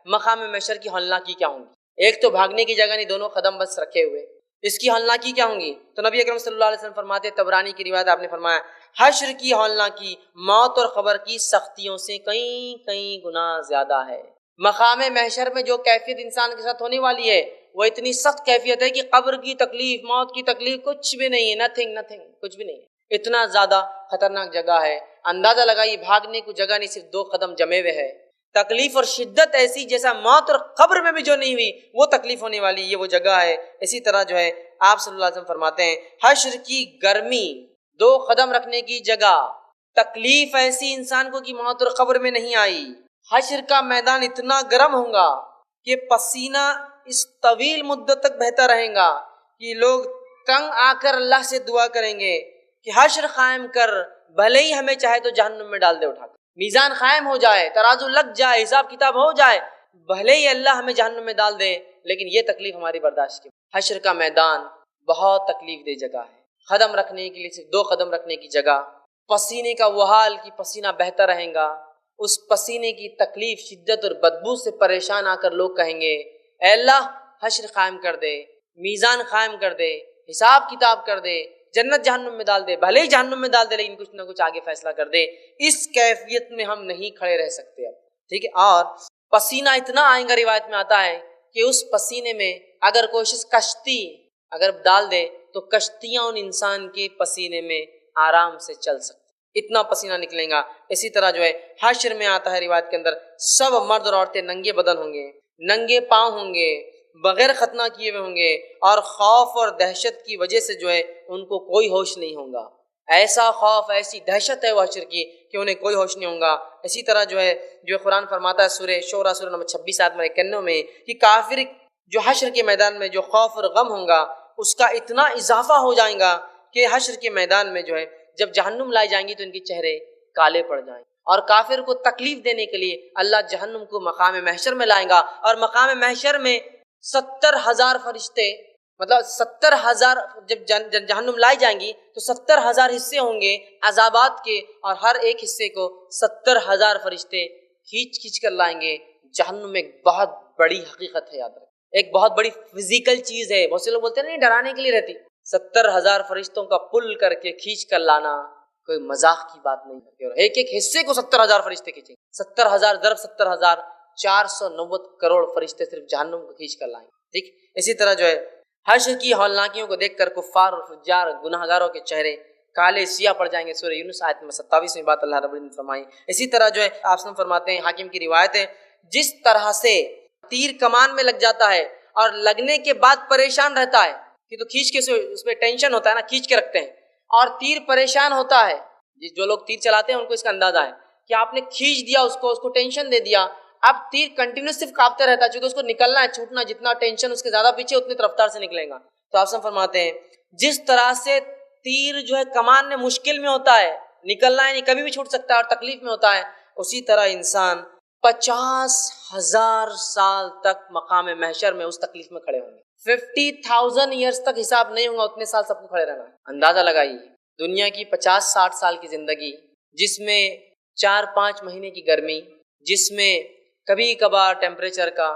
مقام محشر کی ہولناکی کیا ہوں گی؟ ایک تو بھاگنے کی جگہ نہیں، دونوں قدم بس رکھے ہوئے، اس کی ہولناکی کیا ہوں گی؟ تو نبی اکرم صلی اللہ علیہ وسلم فرماتے، طبرانی کی روایت آپ نے فرمایا، حشر کی ہولناکی موت اور قبر کی سختیوں سے کئی گنا زیادہ ہے۔ مقام محشر میں جو کیفیت انسان کے ساتھ ہونے والی ہے وہ اتنی سخت کیفیت ہے کہ قبر کی تکلیف، موت کی تکلیف کچھ بھی نہیں ہے، نتھنگ کچھ بھی نہیں ہے، اتنا زیادہ خطرناک جگہ ہے۔ اندازہ لگائیے، بھاگنے کو جگہ نہیں، صرف 2 قدم جمے ہوئے ہے۔ تکلیف اور شدت ایسی جیسا موت اور قبر میں بھی جو نہیں ہوئی وہ تکلیف ہونے والی یہ وہ جگہ ہے۔ اسی طرح جو ہے آپ صلی اللہ علیہ وسلم فرماتے ہیں، حشر کی گرمی، 2 قدم رکھنے کی جگہ، تکلیف ایسی انسان کو کہ موت اور قبر میں نہیں آئی۔ حشر کا میدان اتنا گرم ہوگا کہ پسینہ اس طویل مدت تک بہتا رہے گا کہ لوگ تنگ آ کر اللہ سے دعا کریں گے کہ حشر قائم کر، بھلے ہی ہمیں چاہے تو جہنم میں ڈال دے اٹھا کر، میزان قائم ہو جائے، ترازو لگ جائے، حساب کتاب ہو جائے، بھلے ہی اللہ ہمیں جہنم میں ڈال دے، لیکن یہ تکلیف ہماری برداشت کی۔ حشر کا میدان بہت تکلیف دہ جگہ ہے، قدم رکھنے کے لیے صرف 2 قدم رکھنے کی جگہ، پسینے کا وہ حال کہ پسینہ بہتا رہے گا، اس پسینے کی تکلیف، شدت اور بدبو سے پریشان آ کر لوگ کہیں گے، اے اللہ حشر قائم کر دے، میزان قائم کر دے، حساب کتاب کر دے، جنت جہنم میں ڈال دے، بھلے ہی جہنم میں ڈال دے لیکن کچھ نہ کچھ آگے فیصلہ کر دے۔ اس کیفیت میں ہم نہیں کھڑے رہ سکتے اب، ٹھیک ہے۔ اور پسینہ اتنا آئے گا، روایت میں آتا ہے کہ اس پسینے میں اگر کوشش کشتی اگر ڈال دے تو کشتیاں ان انسان کے پسینے میں آرام سے چل سکتی، اتنا پسینہ نکلے گا۔ اسی طرح جو ہے حشر میں آتا ہے روایت کے اندر، سب مرد اور عورتیں ننگے بدن ہوں گے، ننگے پاؤں ہوں گے، بغیر ختنہ کیے ہوئے ہوں گے، اور خوف اور دہشت کی وجہ سے جو ہے ان کو کوئی ہوش نہیں ہوگا۔ ایسا خوف، ایسی دہشت ہے وہ حشر کی کہ انہیں کوئی ہوش نہیں ہوگا۔ اسی طرح جو قرآن فرماتا ہے سورہ شورى سورہ نمبر 26 آیت نمبر 91 میں کہ کافر جو حشر کے میدان میں جو خوف اور غم ہوگا اس کا اتنا اضافہ ہو جائے گا کہ حشر کے میدان میں جو ہے جب جہنم لائی جائیں گی تو ان کے چہرے کالے پڑ جائیں گے، اور کافر کو تکلیف دینے کے لیے اللہ جہنم کو مقام محشر میں لائے گا، اور مقام محشر میں 70,000 فرشتے، مطلب 70,000 جب جہنم لائی جائیں گی تو 70,000 حصے ہوں گے عذابات کے، اور ہر ایک حصے کو 70,000 فرشتے کھینچ کر لائیں گے جہنم میں۔ ایک بہت بڑی حقیقت ہے، یاد رکھیں، ایک بہت بڑی فزیکل چیز ہے۔ بہت سے لوگ بولتے ہیں نہیں ڈرانے کے لیے رہتی، 70,000 فرشتوں کا پل کر کے کھینچ کر لانا کوئی مذاق کی بات نہیں ہے، اور ایک ایک حصے کو 70,000 فرشتے کھینچیں، 70,000 ضرب 70,000 490 کروڑ فرشتے صرف جہنم کو کھینچ کر لائیں، ٹھیک۔ اسی طرح جو ہے حشر کی ہولناکیوں کو دیکھ کر کفار اور فجار گناہ گاروں کے چہرے کالے سیاہ پڑ جائیں گے، سورہ یونس آیت میں 27 میں بات اللہ رب العزت نے فرمائی۔ اسی طرح جو ہے آپ سن فرماتے ہیں، حاکم کی روایت ہے، جس طرح سے تیر کمان میں لگ جاتا ہے اور لگنے کے بعد پریشان رہتا ہے کہ تو کھینچ کے اس پہ ٹینشن ہوتا ہے نا، کھینچ کے رکھتے ہیں، اور تیر پریشان ہوتا ہے، جو لوگ تیر چلاتے ہیں ان کو اس کا اندازہ ہے کہ آپ نے کھینچ دیا اس کو ٹینشن دے دیا، اب تیر کنٹینیوس صرف کاپتا رہتا ہے، چونکہ اس کو نکلنا ہے، چھوٹنا، جتنا ٹینشن اس کے زیادہ پیچھے اتنی رفتار سے نکلے گا۔ تو آپ سب فرماتے ہیں جس طرح سے تیر جو ہے کمان میں مشکل میں ہوتا ہے، نکلنا ہے نہیں، کبھی بھی چھوٹ سکتا ہے اور تکلیف میں ہوتا ہے، اسی طرح انسان 50,000 سال تک مقام محشر میں اس تکلیف میں کھڑے ہوں گے۔ 50,000 ایئرس تک حساب نہیں ہوگا، اتنے سال سب کو کھڑے رہنا ہے۔ اندازہ لگائیے، دنیا کی 50-60 سال کی زندگی، جس میں 4-5 مہینے کی گرمی، جس میں کبھی کبھار ٹیمپریچر کا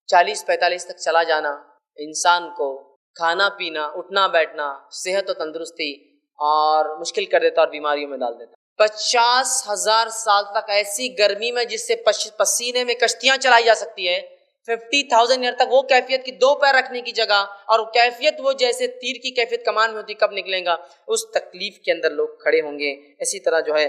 40-45 تک چلا جانا، انسان کو کھانا پینا، اٹھنا بیٹھنا، صحت و تندرستی اور مشکل کر دیتا اور بیماریوں میں ڈال دیتا۔ 50,000 سال تک ایسی گرمی میں جس سے پسینے میں کشتیاں چلائی جا سکتی ہے، 50,000 ایئر تک وہ کیفیت کی 2 پیر رکھنے کی جگہ، اور کیفیت وہ جیسے تیر کی کیفیت کمان میں ہوتی، کب نکلیں گا، اس تکلیف کے اندر لوگ کھڑے ہوں گے۔ اسی طرح جو ہے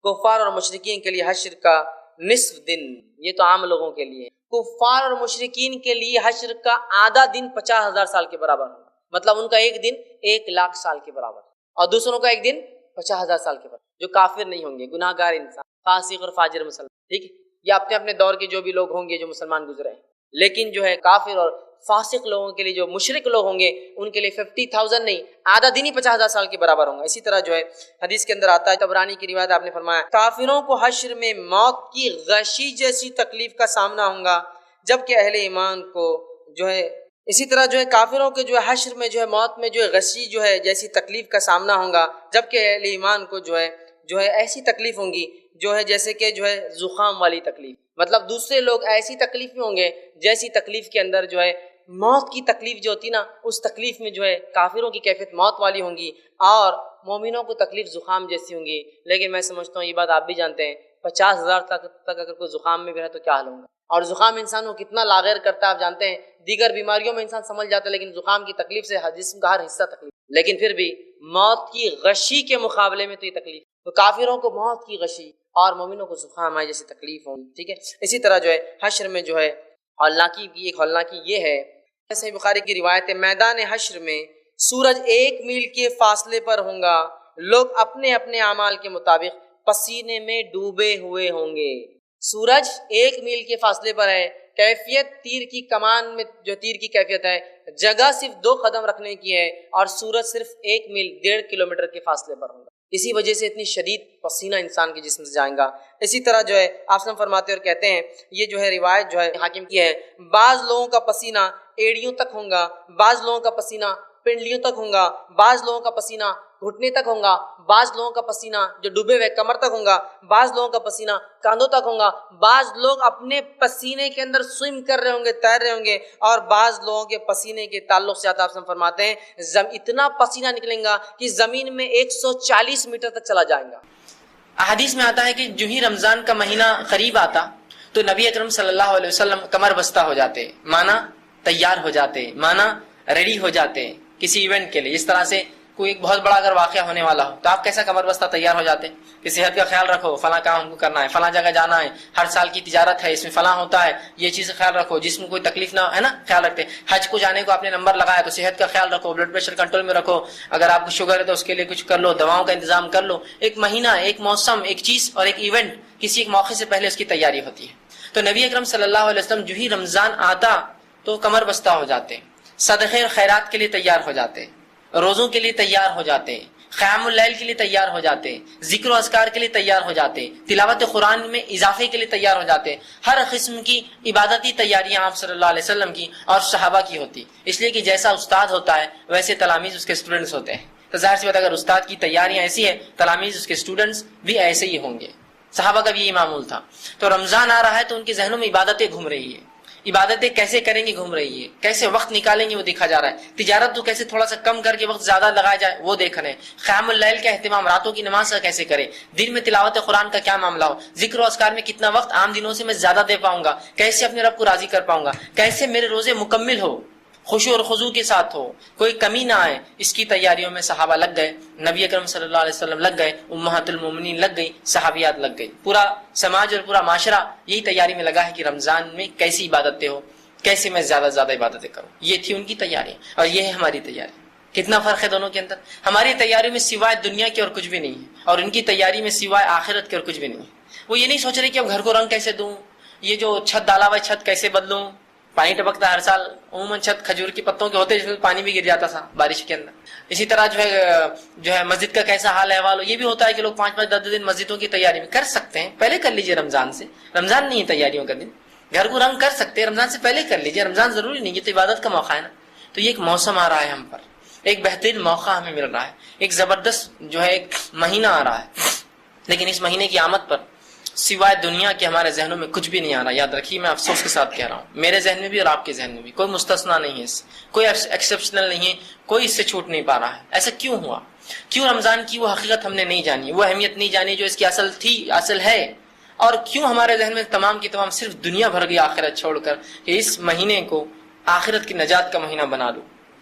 کفار اور مشرکین کے لیے حشر کا نصف دن، یہ تو عام لوگوں کے لیے، کفار اور مشرکین کے لیے حشر کا آدھا دن 50,000 سال کے برابر ہوگا، مطلب ان کا ایک دن 1,00,000 سال کے برابر، اور دوسروں کا ایک دن 50,000 سال کے برابر، جو کافر نہیں ہوں گے، گناہ گار انسان، فاسق اور فاجر مسلمان، ٹھیک ہے، یا اپنے اپنے دور کے جو بھی لوگ ہوں گے جو مسلمان گزرے ہیں۔ لیکن جو ہے کافر اور فاسق لوگوں کے لیے، جو مشرک لوگ ہوں گے، ان کے لیے 50,000 نہیں، آدھا دن ہی 50,000 سال کے برابر ہوں گا۔ اسی طرح جو ہے حدیث کے اندر آتا ہے، طبرانی کی روایت، آپ نے فرمایا کافروں کو حشر میں موت کی غشی جیسی تکلیف کا سامنا ہوگا، جبکہ اہل ایمان کو جو ہے اسی طرح جو ہے کافروں کے جو ہے حشر میں جو ہے موت میں جو ہے غشی جو ہے جیسی تکلیف کا سامنا ہوگا، جبکہ اہل ایمان کو جو ہے ایسی تکلیف ہوں گی جو ہے جیسے کہ جو ہے زکام والی تکلیف، مطلب دوسرے لوگ ایسی تکلیف میں ہوں گے جیسی تکلیف کے اندر جو ہے موت کی تکلیف جو ہوتی نا، اس تکلیف میں جو ہے کافروں کی کیفیت موت والی ہوں گی اور مومنوں کو تکلیف زکام جیسی ہوں گی۔ لیکن میں سمجھتا ہوں یہ بات آپ بھی جانتے ہیں 50,000 تک اگر کوئی زکام میں بھی رہے تو کیا حال ہوگا، اور زکام انسان کو کتنا لاغیر کرتا ہے آپ جانتے ہیں۔ دیگر بیماریوں میں انسان سمجھ جاتا ہے لیکن زکام کی تکلیف سے جسم کا ہر حصہ تکلیف، لیکن پھر بھی موت کی غشی کے مقابلے میں تو یہ تکلیف، تو کافروں کو موت کی غشی اور مومنوں کو زکام آئے جیسی تکلیف ہوگی، ٹھیک ہے۔ اسی طرح جو ہے حشر میں جو ہے ہولناکی کی ایک ہولناکی یہ ہے، صحیح بخاری کی روایت ہے، میدان حشر میں سورج 1 میل کے فاصلے پر ہوں گا، لوگ اپنے اپنے اعمال کے مطابق پسینے میں ڈوبے ہوئے ہوں گے۔ سورج 1 میل کے فاصلے پر ہے، کیفیت تیر کی کمان میں جو تیر کی کیفیت ہے، جگہ صرف 2 قدم رکھنے کی ہے اور سورج صرف 1 میل 1.5 کلومیٹر کے فاصلے پر ہوگا۔ اسی وجہ سے اتنی شدید پسینہ انسان کے جسم سے جائے گا۔ اسی طرح جو ہے آپ صلی اللہ علیہ وسلم فرماتے اور کہتے ہیں، یہ جو ہے روایت جو ہے حاکم کی ہے، بعض لوگوں کا پسینہ ایڑیوں تک ہوگا، بعض لوگوں کا پسینہ پنڈلیوں تک ہوگا، بعض لوگوں کا پسینہ گھٹنے تک ہوگا، بعض لوگوں کا پسینہ جو ڈوبے ہوئے کمر تک ہوگا، بعض لوگوں کا پسینہ کاندھوں تک ہوگا، بعض لوگ اپنے پسینے کے اندر سوئم کر رہے ہوں گے، تیر رہے ہوں گے، اور بعض لوگوں کے پسینے کے تعلق سے آپ فرماتے ہیں اتنا پسینہ نکلیں گا کہ زمین میں 140 میٹر تک چلا جائے گا۔ احادیث میں آتا ہے کہ جو ہی رمضان کا مہینہ قریب آتا تو نبی اکرم صلی اللہ علیہ وسلم کمر بستہ ہو جاتے، مانا تیار ہو جاتے، مانا ریڈی ہو جاتے کسی ایونٹ کے لیے۔ اس طرح سے کوئی ایک بہت بڑا اگر واقعہ ہونے والا ہو تو آپ کیسا کمر بستہ تیار ہو جاتے کہ صحت کا خیال رکھو، فلاں کام ہم کو کرنا ہے، فلاں جگہ جانا ہے، ہر سال کی تجارت ہے، اس میں فلاں ہوتا ہے، یہ چیز خیال رکھو، جس میں کوئی تکلیف نہ ہے نا، خیال رکھتے۔ حج کو جانے کو آپ نے نمبر لگایا تو صحت کا خیال رکھو، بلڈ پریشر کنٹرول میں رکھو، اگر آپ کو شوگر ہے تو اس کے لیے کچھ کر لو، دواؤں کا انتظام کر لو۔ ایک مہینہ، ایک موسم، ایک چیز اور ایک ایونٹ، کسی ایک موقع سے پہلے اس کی تیاری ہوتی ہے۔ تو نبی اکرم صلی اللہ علیہ وسلم جو ہی رمضان آتا تو کمر بستہ ہو جاتے، صدقے اور خیرات کے لیے تیار ہو جاتے، روزوں کے لیے تیار ہو جاتے، قیام اللیل کے لیے تیار ہو جاتے، ذکر و اذکار کے لیے تیار ہو جاتے، تلاوت قرآن میں اضافے کے لیے تیار ہو جاتے۔ ہر قسم کی عبادتی تیاریاں آپ صلی اللہ علیہ وسلم کی اور صحابہ کی ہوتی، اس لیے کہ جیسا استاد ہوتا ہے ویسے تلاميذ اس کے اسٹوڈنٹس ہوتے ہیں۔ تو ظاہر سی بات اگر استاد کی تیاریاں ایسی ہے، تلاميذ اس کے اسٹوڈنٹس بھی ایسے ہی ہوں گے۔ صحابہ کا بھی یہی معمول تھا۔ تو رمضان آ رہا ہے تو ان کے ذہنوں میں عبادتیں گھوم رہی ہے، عبادتیں کیسے کریں گے گھوم رہی ہے، کیسے وقت نکالیں گے وہ دیکھا جا رہا ہے، تجارت تو کیسے تھوڑا سا کم کر کے وقت زیادہ لگایا جائے وہ دیکھ رہے ہیں، قیام اللیل کا اہتمام، راتوں کی نماز کا کیسے کریں، دن میں تلاوت قرآن کا کیا معاملہ ہو، ذکر و اذکار میں کتنا وقت عام دنوں سے میں زیادہ دے پاؤں گا، کیسے اپنے رب کو راضی کر پاؤں گا، کیسے میرے روزے مکمل ہو، خشوع اور خضوع کے ساتھ ہو، کوئی کمی نہ آئے۔ اس کی تیاریوں میں صحابہ لگ گئے، نبی اکرم صلی اللہ علیہ وسلم لگ گئے، امہات المومنین لگ گئی، صحابیات لگ گئی، پورا سماج اور پورا معاشرہ یہی تیاری میں لگا ہے کہ رمضان میں کیسی عبادتیں ہو، کیسے میں زیادہ سے زیادہ عبادتیں کروں۔ یہ تھی ان کی تیاری اور یہ ہے ہماری تیاری۔ کتنا فرق ہے دونوں کے اندر؟ ہماری تیاری میں سوائے دنیا کے اور کچھ بھی نہیں ہے، اور ان کی تیاری میں سوائے آخرت کے اور کچھ بھی نہیں ہے۔ وہ یہ نہیں سوچ رہے کہ اب گھر کو رنگ کیسے دوں، یہ جو چھت ڈالا ہوا چھت کیسے بدلوں، پانی ٹپکتا ہر سال، عموماً چھت کھجور کے پتوں کے ہوتے جس میں پانی بھی گر جاتا تھا بارش کے اندر۔ اسی طرح جو ہے مسجد کا کیسا حال احوال ہو، یہ بھی ہوتا ہے کہ لوگ 5-5 10 دن مسجدوں کی تیاری میں کر سکتے ہیں، پہلے کر لیجئے رمضان سے، رمضان نہیں ہے تیاریوں کا دن، گھر کو رنگ کر سکتے ہیں، رمضان سے پہلے کر لیجئے، رمضان ضروری نہیں، یہ تو عبادت کا موقع ہے نا۔ تو یہ ایک موسم آ رہا ہے ہم پر، ایک بہترین موقع ہمیں مل رہا ہے، ایک زبردست جو ہے ایک مہینہ آ رہا ہے، لیکن اس مہینے کی آمد پر سوائے دنیا کے ہمارے ذہنوں میں کچھ بھی نہیں آ رہا۔ یاد رکھیے، میں افسوس کے ساتھ کہہ رہا ہوں، میرے ذہن میں بھی اور آپ کے ذہن میں بھی، کوئی مستثنا نہیں ہے، اس کوئی ایکسیپشنل نہیں ہے، کوئی اس سے چھوٹ نہیں پا رہا ہے۔ ایسا کیوں ہوا؟ کیوں رمضان کی وہ حقیقت ہم نے نہیں جانی، وہ اہمیت نہیں جانی جو اس کی اصل تھی، اصل ہے، اور کیوں ہمارے ذہن میں تمام کی تمام صرف دنیا بھر گئی آخرت چھوڑ کر کہ اس مہینے کو آخرت کی نجات کا مہینہ بنا لو۔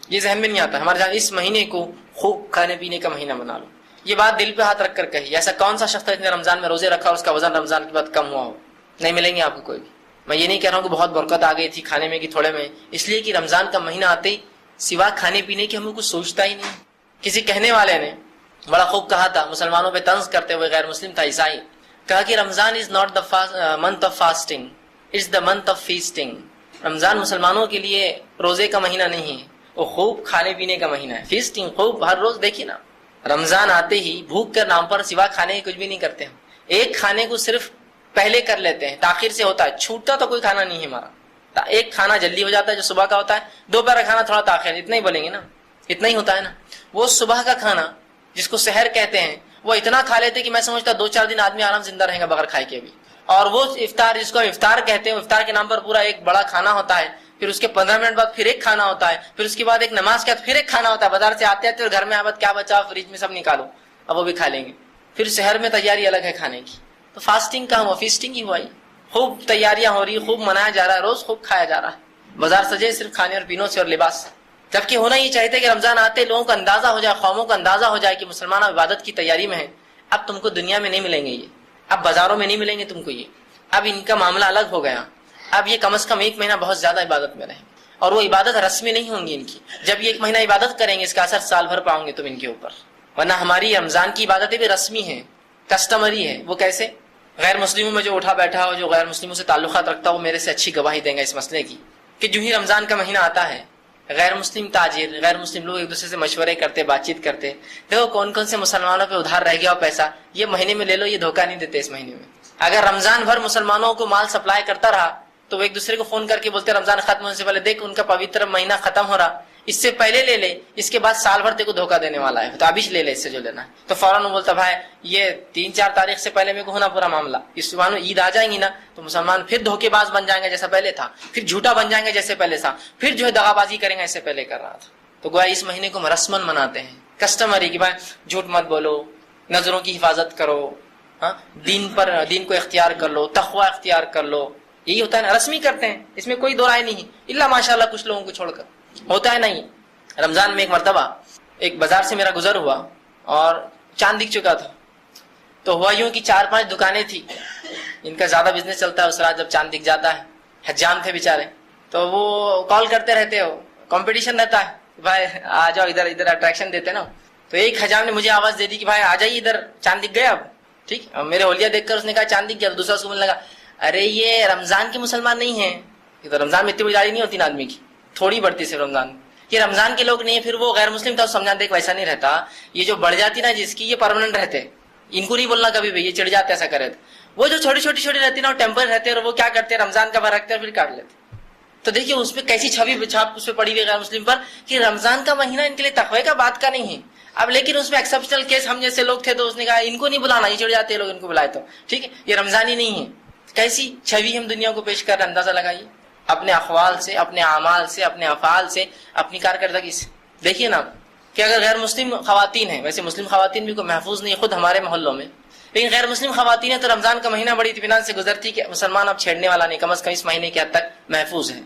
یہ ذہن میں نہیں آتا ہمارے ذہن، اس مہینے کو خوب کھانے پینے کا مہینہ بنا لو۔ یہ بات دل پہ ہاتھ رکھ کر کہی، ایسا کون سا شخص ہے جس نے رمضان میں روزے رکھا اور اس کا وزن رمضان کے بعد کم ہوا ہو؟ نہیں ملیں گے آپ کو کوئی بھی۔ میں یہ نہیں کہہ رہا ہوں کہ بہت برکت آ گئی تھی کھانے میں کہ تھوڑے میں، اس لیے کہ رمضان کا مہینہ آتے ہی سوا کھانے پینے کی ہمیں کچھ سوچتا ہی نہیں۔ کسی کہنے والے نے بڑا خوب کہا تھا، مسلمانوں پہ طنز کرتے ہوئے، غیر مسلم تھا، عیسائی، کہا کہ Ramzan is not the month of fasting, it's the month of feasting. Ramzan مسلمانوں کے لیے روزے کا مہینہ نہیں ہے، وہ خوب کھانے پینے کا مہینہ ہے، فیسٹنگ، خوب ہر روز۔ دیکھیے نا، رمضان آتے ہی بھوک کے نام پر سوا کھانے کے کچھ بھی نہیں کرتے ہم، ایک کھانے کو صرف پہلے کر لیتے ہیں، تاخیر سے ہوتا ہے، چھوٹتا تو کوئی کھانا نہیں ہے ہمارا، ایک کھانا جلدی ہو جاتا ہے جو صبح کا ہوتا ہے، دوپہر کا کھانا تھوڑا تاخیر، اتنا ہی بولیں گے نا، اتنا ہی ہوتا ہے نا۔ وہ صبح کا کھانا جس کو سحر کہتے ہیں، وہ اتنا کھا لیتے کہ میں سمجھتا 2-4 دن آدمی آرام زندہ رہے گا بغیر کھائے کے بھی. اور وہ افطار جس کو ہم افطار کہتے ہیں، افطار کے نام پر پورا ایک بڑا کھانا ہوتا ہے، پھر اس کے 15 منٹ بعد پھر ایک کھانا ہوتا ہے، پھر اس کے بعد ایک نماز کے بعد پھر ایک کھانا ہوتا ہے. بازار سے آتے آتے اور گھر میں آباد کیا بچا فریج میں سب نکالو، اب وہ بھی کھا لیں گے. پھر شہر میں تیاری الگ ہے کھانے کی. تو فاسٹنگ کا ہوا، فیسٹنگ ہی ہوا. خوب تیاریاں ہو رہی، خوب منایا جا رہا ہے، روز خوب کھایا جا رہا ہے. بازار سجے صرف کھانے اور پینوں سے اور لباس سے. جبکہ ہونا یہ چاہتے کہ رمضان آتے لوگوں کو اندازہ ہو جائے، قوموں کو اندازہ ہو جائے کہ مسلمان عبادت کی تیاری میں ہیں. اب تم کو دنیا میں نہیں ملیں گے یہ، اب بازاروں میں نہیں ملیں گے تم کو یہ. اب ان کا معاملہ الگ ہو گیا. اب یہ کم از کم 1 مہینہ بہت زیادہ عبادت میں رہیں گے، اور وہ عبادت رسمی نہیں ہوں گی ان کی. جب یہ 1 مہینہ عبادت کریں گے اس کا اثر سال بھر پاؤں گے تم ان کے اوپر. ورنہ ہماری رمضان کی عبادتیں بھی رسمی ہیں، کسٹمری ہے. وہ کیسے؟ غیر مسلموں میں جو اٹھا بیٹھا ہو، جو غیر مسلموں سے تعلقات رکھتا ہو، وہ میرے سے اچھی گواہی دیں گا اس مسئلے کی کہ جو ہی رمضان کا مہینہ آتا ہے غیر مسلم تاجر، غیر مسلم لوگ ایک دوسرے سے مشورے کرتے، بات چیت کرتے، دیکھو کون کون سے مسلمانوں پہ ادھار رہ گیا ہو پیسہ، یہ مہینے میں لے لو، یہ دھوکہ نہیں دیتے اس مہینے میں. اگر رمضان بھر مسلمانوں کو مال سپلائی کرتا رہا تو وہ ایک دوسرے کو فون کر کے بولتے رمضان ختم ہونے سے پہلے دیکھ ان کا پوتر مہینہ ختم ہو رہا، اس سے پہلے لے لے، اس کے بعد سال بھر تیرے کو دھوکہ دینے والا ہے، تو ابھی لے لے اس سے جو لینا ہے. تو فوراً وہ بولتا بھائی یہ 3-4 تاریخ سے پہلے میرے کو ہونا پورا معاملہ. اس مانو عید آ جائیں گی نا تو مسلمان پھر دھوکے باز بن جائیں گے جیسا پہلے تھا، پھر جھوٹا بن جائیں گے جیسے پہلے تھا، پھر جو ہے دغا بازی کریں گے ایسے پہلے کر رہا تھا. تو گویا اس مہینے کو ہم رسمن مناتے ہیں، کسٹمری کہ بھائی جھوٹ مت بولو، نظروں کی حفاظت کرو، ہاں دین کو اختیار کر لو، تقوی اختیار کر لو. یہی ہوتا ہے نا، رسمی کرتے ہیں، اس میں کوئی دو رائے نہیں، الا ماشاءاللہ کچھ لوگوں کو چھوڑ کر ہوتا ہے نہیں. رمضان میں ایک مرتبہ ایک بازار سے میرا گزر ہوا اور چاند دکھ چکا تھا. تو ہوا یوں کہ 4-5 دکانیں تھی، ان کا زیادہ بزنس چلتا ہے اس رات جب چاند دکھ جاتا ہے. حجام تھے بیچارے، تو وہ کال کرتے رہتے ہو، کمپٹیشن رہتا ہے بھائی آ جاؤ ادھر ادھر، اٹریکشن دیتے نا. تو ایک حجام نے مجھے آواز دے دی کہ بھائی آ جائیے ادھر، چاند دکھ گیا اب. ٹھیک، اب میرے ہولیا دیکھ کر اس نے کہا چاند دکھ گیا. دوسرا اس کو بولنے لگا ارے یہ رمضان کے مسلمان نہیں ہیں. یہ تو رمضان میں اتنی بڑی داڑھی نہیں ہوتی نا آدمی کی، تھوڑی بڑھتی صرف رمضان. یہ رمضان کے لوگ نہیں ہیں. پھر وہ غیر مسلم تھا، سمجھا دیکھ ویسا نہیں رہتا، یہ جو بڑھ جاتی نا جس کی یہ پرماننٹ رہتے، ان کو نہیں بولنا کبھی بھی یہ چڑھ جاتے ایسا کرے. وہ جو چھوٹی رہتی نا وہ ٹیمپر رہتے اور وہ کیا کرتے رمضان کا بھر رکھتے اور پھر کاٹ لیتے. تو دیکھیے اس پہ کیسی چھاپ اس پہ پڑی ہوئی غیر مسلم پر کہ رمضان کا مہینہ ان کے لیے تقوی کا بات کا نہیں ہے. اب لیکن اس میں ایکسپشنل کیس ہم جیسے لوگ تھے تو اس نے کہا ان کو نہیں بلانا، یہ چڑھ جاتے ہیں لوگ، ان کو بلائے تو ٹھیک ہے، یہ رمضان ہی نہیں ہے. کیسی چھوی ہم دنیا کو پیش کر رہے ہیں، اندازہ لگائیے اپنے اقوال سے، اپنے اعمال سے، اپنے افعال سے، اپنی کارکردگی سے. دیکھیے نا کہ اگر غیر مسلم خواتین ہیں، ویسے مسلم خواتین بھی کوئی محفوظ نہیں خود ہمارے محلوں میں، لیکن غیر مسلم خواتین ہیں تو رمضان کا مہینہ بڑی اطمینان سے گزرتی کہ مسلمان اب چھیڑنے والا نہیں، کم از کم اس مہینے کے حد تک محفوظ ہے.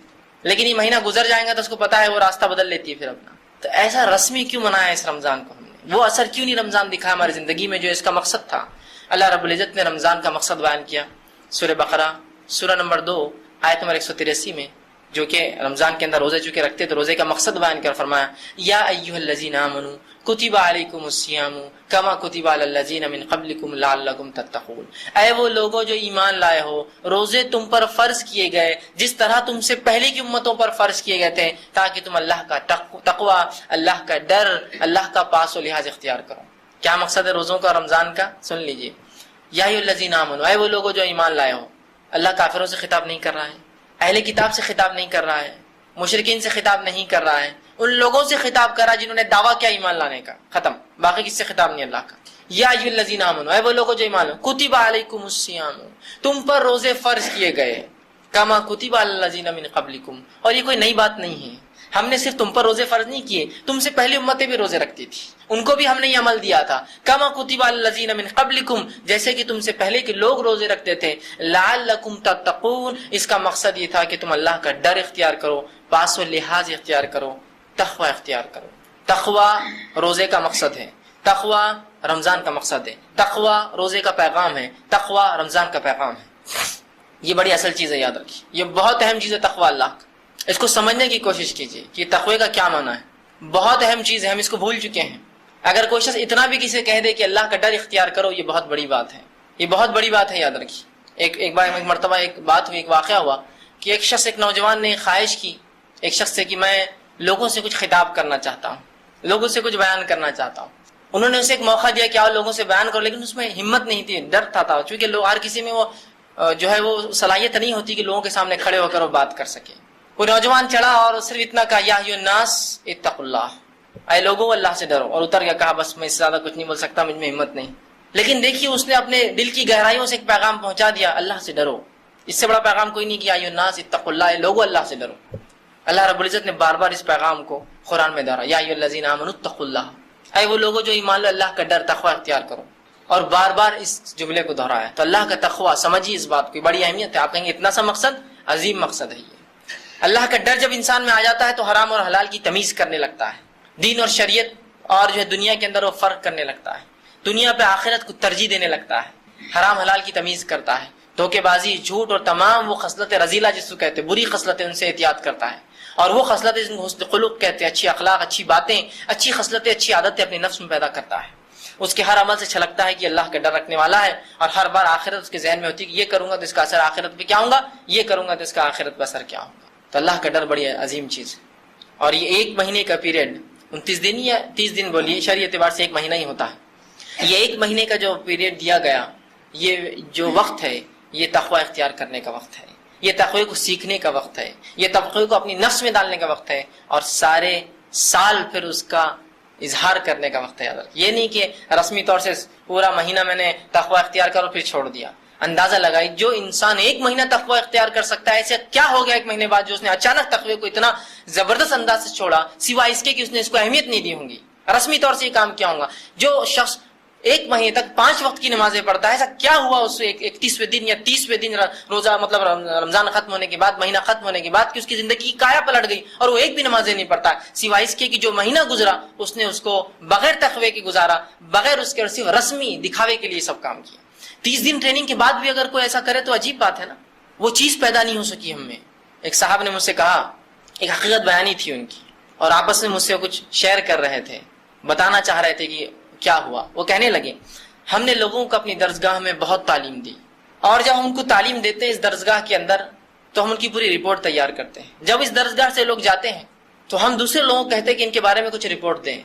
لیکن یہ مہینہ گزر جائے گا تو اس کو پتا ہے وہ راستہ بدل لیتی ہے پھر اپنا. تو ایسا رسمی کیوں منایا اس رمضان کو ہم نے؟ وہ اثر کیوں نہیں رمضان دکھا ہماری زندگی میں جو اس کا مقصد تھا؟ اللہ رب العزت نے رمضان کا مقصد بیان کیا سورہ بقرہ سورہ نمبر 2 آیت نمبر 183 میں، جو کہ رمضان کے اندر روزے چونکہ رکھتے تو روزے کا مقصد بیان کر فرمایا یا ایھا الذین آمنوا کتب علیکم الصیام کما کتب علی الذین من قبلکم لعلکم تتقون. اے وہ لوگوں جو ایمان لائے ہو، روزے تم پر فرض کیے گئے جس طرح تم سے پہلے کی امتوں پر فرض کیے گئے تھے، تاکہ تم اللہ کا تقوی، اللہ کا ڈر، اللہ کا پاس و لحاظ اختیار کرو. کیا مقصد ہے روزوں کا رمضان کا؟ سن لیجئے. یا ایھا الذین آمنوا، اے وہ لوگوں جو ایمان لائے ہو. اللہ کافروں سے خطاب نہیں کر رہا ہے، اہل کتاب سے خطاب نہیں کر رہا ہے، مشرکین سے خطاب نہیں کر رہا ہے، ان لوگوں سے خطاب کر رہا ہے جنہوں نے دعویٰ کیا ایمان لانے کا، ختم. باقی کس سے خطاب نہیں اللہ کا. یا ایھا الذین آمنوا، اے وہ لوگوں جو ایمان لائے، کتب علیکم الصیام، تم پر روزے فرض کیے گئے، کما کتب علی الذین من قبلکم. اور یہ کوئی نئی بات نہیں ہے، ہم نے صرف تم پر روزے فرض نہیں کیے، تم سے پہلی امتیں بھی روزے رکھتی تھی، ان کو بھی ہم نے یہ عمل دیا تھا. کما کتب علی الذین من قبلکم، جیسے کہ تم سے پہلے کے لوگ روزے رکھتے تھے. لعلکم تتقون، اس کا مقصد یہ تھا کہ تم اللہ کا ڈر اختیار کرو، پاس و لحاظ اختیار کرو، تقوی اختیار کرو. تقوی روزے کا مقصد ہے، تقوی رمضان کا مقصد ہے، تقوی روزے کا پیغام ہے، تقوی رمضان کا پیغام ہے. یہ بڑی اصل چیز ہے، یاد رکھیے، یہ بہت اہم چیز ہے تقوی اللہ کا. اس کو سمجھنے کی کوشش کیجیے کہ تقوی کا کیا معنی ہے. بہت اہم چیز ہے، ہم اس کو بھول چکے ہیں. اگر کوئی شخص اتنا بھی کسی کہہ دے کہ اللہ کا ڈر اختیار کرو، یہ بہت بڑی بات ہے، یہ بہت بڑی بات ہے، یاد رکھیے. ایک بار ایک مرتبہ ایک بات ہوئی، ایک واقعہ ہوا کہ ایک شخص، ایک نوجوان نے خواہش کی ایک شخص سے کہ میں لوگوں سے کچھ خطاب کرنا چاہتا ہوں، لوگوں سے کچھ بیان کرنا چاہتا ہوں. انہوں نے اسے ایک موقع دیا کہ آؤ لوگوں سے بیان کرو، لیکن اس میں ہمت نہیں تھی، ڈر تھا، چونکہ لوگ ہر کسی میں وہ جو ہے وہ صلاحیت نہیں ہوتی کہ لوگوں کے سامنے کھڑے ہو کر وہ بات کر سکے. وہ نوجوان چڑھا اور صرف اتنا کہا یا ایھا الناس اتقوا اللہ، اے لوگوں اللہ سے ڈرو، اور اتر گیا. کہا بس میں اس سے زیادہ کچھ نہیں بول سکتا، مجھ میں ہمت نہیں. لیکن دیکھیے اس نے اپنے دل کی گہرائیوں سے ایک پیغام پہنچا دیا، اللہ سے ڈرو۔ اس سے بڑا پیغام کوئی نہیں کہ ایھا الناس اتقوا اللہ، لوگو اللہ سے ڈرو۔ اللہ رب العزت نے بار بار اس پیغام کو قرآن میں دہرایا، یا ایھا الذین آمنوا اتقوا اللہ، اے وہ لوگوں جو ایمان لو اللہ کا ڈر تقوی اختیار کرو، اور بار بار اس جملے کو دہرایا۔ تو اللہ کا تقوی سمجھیے، اس بات کی بڑی اہمیت ہے۔ آپ کہیں گے اتنا سا مقصد، عظیم مقصد ہے یہ۔ اللہ کا ڈر جب انسان میں آ جاتا ہے تو حرام اور حلال کی تمیز کرنے لگتا ہے، دین اور شریعت اور جو ہے دنیا کے اندر وہ فرق کرنے لگتا ہے، دنیا پہ آخرت کو ترجیح دینے لگتا ہے، حرام حلال کی تمیز کرتا ہے، دھوکے بازی، جھوٹ اور تمام وہ خصلت رذیلہ جس کو کہتے ہیں، بری خصلتیں، ان سے احتیاط کرتا ہے، اور وہ خصلتیں جن کو حسن خلق کہتے ہیں، اچھی اخلاق، اچھی باتیں، اچھی خصلتیں، اچھی عادتیں اپنے نفس میں پیدا کرتا ہے۔ اس کے ہر عمل سے چھلکتا ہے کہ اللہ کا ڈر رکھنے والا ہے، اور ہر بار آخرت اس کے ذہن میں ہوتی ہے کہ یہ کروں گا تو اس کا اثر آخرت پہ کیا ہوگا، یہ کروں گا تو اس کا آخرت پہ اثر کیا ہوگا۔ تو اللہ کا ڈر بڑی عظیم چیز ہے۔ اور یہ 1 مہینے کا پیریڈ، 29 دن یا 30 دن بولیے، شرعی اعتبار سے 1 مہینہ ہی ہوتا ہے۔ یہ 1 مہینے کا جو پیریڈ دیا گیا، یہ جو وقت ہے، یہ تقوی اختیار کرنے کا وقت ہے، یہ تقوی کو سیکھنے کا وقت ہے، یہ تقوی کو اپنی نفس میں ڈالنے کا وقت ہے، اور سارے سال پھر اس کا اظہار کرنے کا وقت ہے۔ یہ نہیں کہ رسمی طور سے پورا مہینہ میں نے تقوی اختیار کرو پھر چھوڑ دیا۔ اندازہ لگائی، جو انسان 1 مہینہ تقوی اختیار کر سکتا ہے، ایسے کیا ہو گیا 1 مہینے بعد جو اس نے اچانک تقوی کو اتنا زبردست انداز سے چھوڑا، سوائے اس کے کہ اس نے اس کو اہمیت نہیں دی ہوں گی، رسمی طور سے یہ کام کیا ہوگا۔ جو شخص 1 مہینے تک 5 وقت کی نمازیں پڑھتا ہے، ایسا کیا ہوا اس سے 31ویں دن یا 30ویں دن روزہ، مطلب رمضان ختم ہونے کے بعد، مہینہ ختم ہونے کے بعد، کہ اس کی زندگی کی کایا پلٹ گئی اور وہ 1 بھی نمازیں نہیں پڑھتا، سوائے اس کے کہ جو مہینہ گزرا اس نے اس کو بغیر تقوی کے گزارا، بغیر اس کے صرف رسمی دکھاوے کے لیے سب کام کیا۔ 30 دن ٹریننگ کے بعد بھی اگر کوئی ایسا کرے تو عجیب بات ہے نا، وہ چیز پیدا نہیں ہو سکی ہم میں۔ ایک صاحب نے مجھ سے کہا، ایک حقیقت بیانی تھی ان کی، اور آپس میں مجھ سے کچھ شیئر کر رہے تھے، بتانا چاہ رہے تھے کہ کیا ہوا۔ وہ کہنے لگے، ہم نے لوگوں کو اپنی درسگاہ میں بہت تعلیم دی، اور جب ہم ان کو تعلیم دیتے ہیں اس درسگاہ کے اندر تو ہم ان کی پوری رپورٹ تیار کرتے ہیں۔ جب اس درسگاہ سے لوگ جاتے ہیں تو ہم دوسرے لوگوں کو کہتے ہیں کہ ان کے بارے میں کچھ رپورٹ دیں،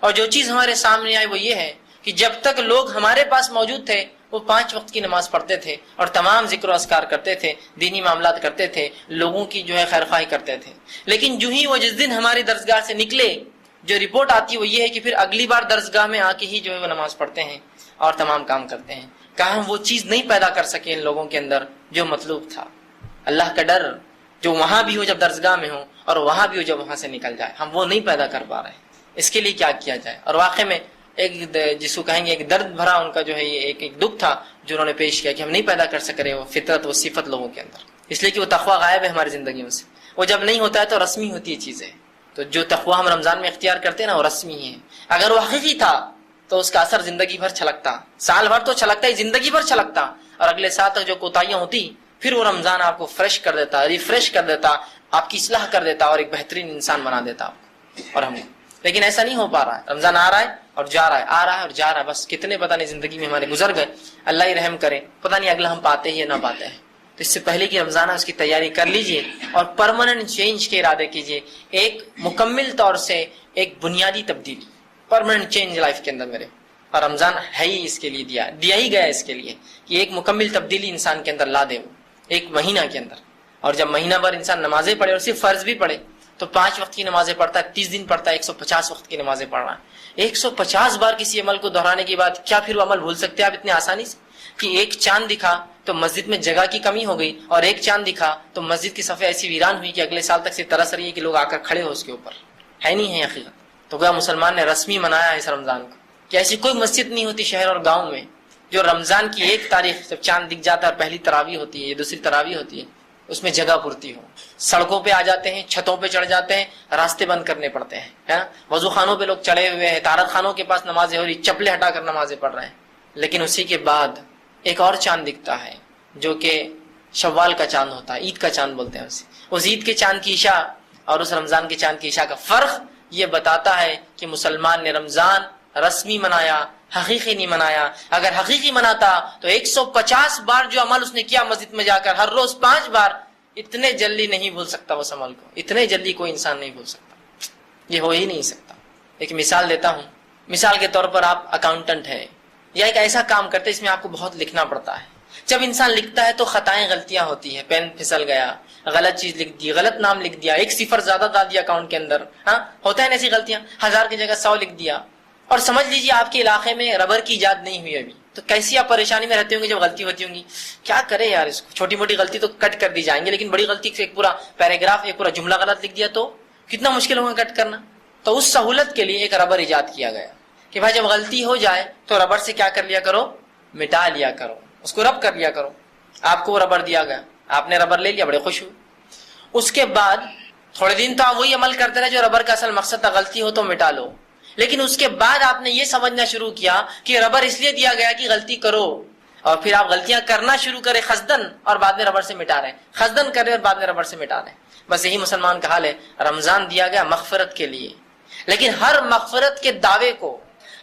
اور جو چیز ہمارے سامنے آئی وہ یہ ہے کہ جب تک لوگ ہمارے پاس موجود تھے وہ 5 وقت کی نماز پڑھتے تھے اور تمام ذکر و اذکار کرتے تھے، دینی معاملات کرتے تھے، لوگوں کی جو ہے خیر خواہی کرتے تھے۔ لیکن جو ہی وہ جس دن ہماری درسگاہ سے نکلے، جو رپورٹ آتی ہے وہ یہ ہے کہ پھر اگلی بار درسگاہ میں آ کے ہی جو ہے وہ نماز پڑھتے ہیں اور تمام کام کرتے ہیں۔ کہاں ہم وہ چیز نہیں پیدا کر سکے ان لوگوں کے اندر جو مطلوب تھا، اللہ کا ڈر، جو وہاں بھی ہو جب درسگاہ میں ہو اور وہاں بھی ہو جب وہاں سے نکل جائے، ہم وہ نہیں پیدا کر پا رہے ہیں۔ اس کے لیے کیا کیا جائے؟ اور واقع میں ایک جس کو کہیں گے ایک درد بھرا ان کا جو ہے یہ ایک دکھ تھا جو انہوں نے پیش کیا کہ ہم نہیں پیدا کر سک رہے وہ فطرت، وہ صفت لوگوں کے اندر، اس لیے کہ وہ تقوی غائب ہے ہماری زندگیوں سے۔ وہ جب نہیں ہوتا ہے تو رسمی ہوتی ہے چیزیں۔ تو جو تقوی ہم رمضان میں اختیار کرتے ہیں نا وہ رسمی ہے، اگر وہ حقیقی تھا تو اس کا اثر زندگی بھر چھلکتا، سال بھر تو چھلکتا ہی، زندگی بھر چھلکتا، اور اگلے سال تک جو کوتاہیاں ہوتی پھر وہ رمضان آپ کو فریش کر دیتا، ریفریش کر دیتا، آپ کی اصلاح کر دیتا اور ایک بہترین انسان بنا دیتا آپ کو اور ہم کو۔ لیکن ایسا نہیں ہو پا رہا ہے، رمضان آ رہا ہے اور جا رہا ہے، آ رہا ہے اور جا رہا ہے، بس کتنے پتہ نہیں زندگی میں ہمارے گزر گئے، اللہ ہی رحم کرے، پتہ نہیں اگلا ہم پاتے ہیں یا نہ پاتے ہیں۔ تو اس سے پہلے کہ رمضان ہے اس کی تیاری کر لیجئے اور پرماننٹ چینج کے ارادے کیجئے، ایک مکمل طور سے ایک بنیادی تبدیلی، پرماننٹ چینج لائف کے اندر میرے، اور رمضان ہے ہی اس کے لیے، دیا ہی گیا اس کے لیے کہ ایک مکمل تبدیلی انسان کے اندر لا دے وہ 1 مہینہ کے اندر۔ اور جب مہینہ بھر انسان نمازیں پڑھے اور صرف فرض بھی پڑھے تو 5 وقت کی نمازیں پڑھتا ہے، 30 دن پڑھتا ہے، 150 وقت کی نمازیں پڑھ رہا ہے۔ 150 بار کسی عمل کو دہرانے کے بعد کیا پھر وہ عمل بھول سکتے ہیں آپ اتنے آسانی سے؟ کہ ایک چاند دکھا تو مسجد میں جگہ کی کمی ہو گئی، اور ایک چاند دکھا تو مسجد کی صفیں ایسی ویران ہوئی کہ اگلے سال تک سے ترس رہی ہے کہ لوگ آ کر کھڑے ہو اس کے اوپر، ہے نہیں ہے حقیقت۔ تو گویا مسلمان نے رسمی منایا ہے اس رمضان کو کہ ایسی کوئی مسجد نہیں ہوتی شہر اور گاؤں میں جو رمضان کی 1 تاریخ جب چاند دکھ جاتا ہے اور پہلی تراویح ہوتی ہے یا دوسری تراویح ہوتی ہے اس میں جگہ پورتی ہو، سڑکوں پہ آ جاتے ہیں، چھتوں پہ چڑھ جاتے ہیں، راستے بند کرنے پڑتے ہیں، ہے نا، وضو خانوں پہ لوگ چڑھے ہوئے ہیں، طہارت خانوں کے پاس نمازیں ہو رہی، چپلیں ہٹا کر نمازیں پڑھ رہے ہیں۔ لیکن اسی کے بعد ایک اور چاند دکھتا ہے جو کہ شوال کا چاند ہوتا ہے، عید کا چاند بولتے ہیں اسے۔ اس عید کے چاند کی عشاء اور اس رمضان کے چاند کی عشاء کا فرق یہ بتاتا ہے کہ مسلمان نے رمضان رسمی منایا، حقیقی نہیں منایا۔ اگر حقیقی مناتا تو 150 بار جو عمل اس نے کیا مسجد میں جا کر ہر روز 5 بار، اتنے جلدی نہیں بھول سکتا اس عمل کو، اتنے جلدی کوئی انسان نہیں بھول سکتا، یہ ہو ہی نہیں سکتا۔ ایک مثال دیتا ہوں، مثال کے طور پر آپ اکاؤنٹنٹ ہیں یا ایک ایسا کام کرتے اس میں آپ کو بہت لکھنا پڑتا ہے۔ جب انسان لکھتا ہے تو خطائیں، غلطیاں ہوتی ہیں، پین پھسل گیا، غلط چیز لکھ دی، غلط نام لکھ دیا، 1 صفر زیادہ ڈال دیا اکاؤنٹ کے اندر، ہاں ہوتا ہے ایسی غلطیاں، 1000 کی جگہ 100 لکھ دیا، اور سمجھ لیجیے آپ کے علاقے میں ربر کی ایجاد نہیں ہوئی ابھی تو کیسی آپ پریشانی میں رہتے ہوں گے جب غلطی ہوتی ہوں گی، کیا کرے یار، اس کو چھوٹی موٹی غلطی تو کٹ کر دی جائیں گے، لیکن بڑی غلطی سے ایک پورا پیراگراف، ایک پورا جملہ غلط لکھ دیا تو کتنا مشکل ہوگا کٹ کرنا۔ تو اس سہولت کے لیے ایک ربر ایجاد کیا گیا کہ بھائی جب غلطی ہو جائے تو ربر سے کیا کر لیا کرو، مٹا لیا کرو، اس کو رب کر لیا کرو۔ آپ کو وہ ربر دیا گیا، آپ نے ربر لے لیا، بڑے خوش ہوئے۔ اس کے بعد تھوڑے دن تو آپ وہی عمل کرتے رہے جو ربر کا اصل مقصد تھا، غلطی ہو تو مٹا لو، لیکن اس کے بعد آپ نے یہ سمجھنا شروع کیا کہ ربر اس لیے دیا گیا کہ غلطی کرو، اور پھر آپ غلطیاں کرنا شروع کرے خزدن، اور بعد میں ربر سے مٹا رہے ہیں، خزدن کر رہے اور بعد میں ربر سے مٹا رہے ہیں۔ بس یہی مسلمان کا حال ہے۔ رمضان دیا گیا مغفرت کے لیے، لیکن ہر مغفرت کے دعوے کو،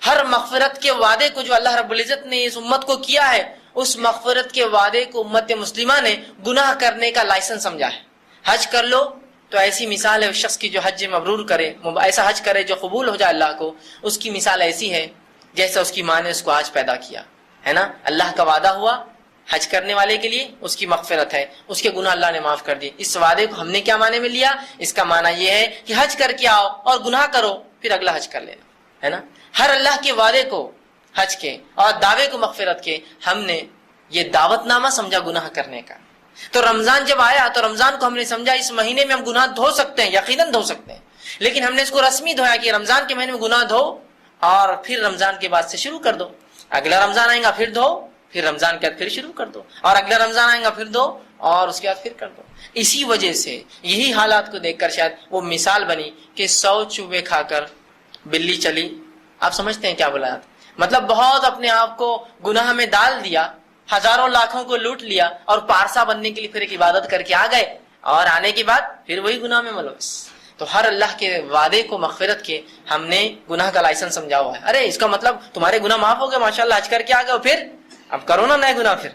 ہر مغفرت کے وعدے کو جو اللہ رب العزت نے اس امت کو کیا ہے، اس مغفرت کے وعدے کو امت مسلمہ نے گناہ کرنے کا لائسنس سمجھا ہے۔ حج کر لو تو ایسی مثال ہے اس شخص کی جو حج مبرور کرے، ایسا حج کرے جو قبول ہو جائے اللہ کو، اس کی مثال ایسی ہے جیسا اس کی ماں نے اس کو آج پیدا کیا ہے نا۔ اللہ کا وعدہ ہوا حج کرنے والے کے لیے، اس کی مغفرت ہے، اس کے گناہ اللہ نے معاف کر دیے۔ اس وعدے کو ہم نے کیا معنی میں لیا؟ اس کا معنی یہ ہے کہ حج کر کے آؤ اور گناہ کرو، پھر اگلا حج کر لینا، ہے نا۔ ہر اللہ کے وعدے کو، حج کے اور دعوے کو مغفرت کے، ہم نے یہ دعوت نامہ سمجھا گناہ کرنے کا۔ تو رمضان جب آیا تو رمضان کو ہم نے سمجھا اس مہینے میں ہم گناہ دھو سکتے ہیں، یقیناً دھو سکتے ہیں، لیکن ہم نے اس کو رسمی دھویا کہ رمضان کے مہینے میں گناہ دھو اور پھر رمضان کے بعد سے شروع کر دو، اگلا رمضان آئے گا پھر دھو، پھر رمضان کے بعد پھر شروع کر دو، اور اگلا رمضان آئے گا پھر دو، اور اس کے بعد پھر کر دو۔ اسی وجہ سے یہی حالات کو دیکھ کر شاید وہ مثال بنی کہ 100 چوبے کھا کر بلی چلی۔ آپ سمجھتے ہیں کیا بولا؟ مطلب بہت اپنے آپ کو گناہ میں ڈال دیا، ہزاروں لاکھوں کو لوٹ لیا، اور پارسا بننے کے لیے پھر ایک عبادت کر کے آ گئے، اور آنے کے بعد پھر وہی گناہ میں ملوث۔ تو ہر اللہ کے وعدے کو مغفرت کے ہم نے گناہ کا لائسنس سمجھا ہوا ہے۔ ارے اس کا مطلب تمہارے گناہ معاف ہو گئے، ماشاءاللہ حج کر کے آ گئے، پھر اب کرو نا نئے گناہ پھر،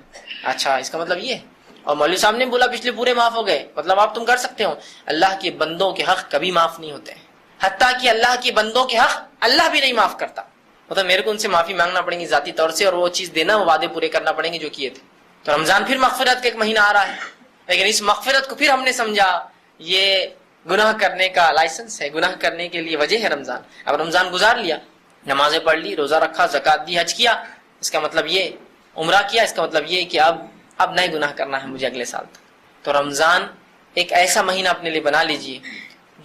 اچھا اس کا مطلب یہ ہے۔ اور مولوی صاحب نے بولا پچھلے پورے معاف ہو گئے، مطلب آپ تم کر سکتے ہو۔ اللہ کے بندوں کے حق کبھی معاف نہیں ہوتے، حتیٰ کہ اللہ کے بندوں کے حق اللہ بھی نہیں معاف کرتا۔ مطلب میرے کو ان سے معافی مانگنا پڑیں گی ذاتی طور سے، اور وہ چیز دینا، وہ وعدے پورے کرنا پڑیں گے جو کیے تھے۔ تو رمضان پھر مغفرت کا ایک مہینہ آ رہا ہے، لیکن اس مغفرت کو پھر ہم نے سمجھا یہ گناہ کرنے کا لائسنس ہے، گناہ کرنے کے لیے وجہ ہے رمضان۔ اب رمضان گزار لیا، نمازیں پڑھ لی، روزہ رکھا، زکوٰۃ دی، حج کیا، اس کا مطلب یہ، عمرہ کیا، اس کا مطلب یہ کہ اب نئے گناہ کرنا ہے مجھے اگلے سال تک۔ تو رمضان ایک ایسا مہینہ اپنے لیے بنا لیجئے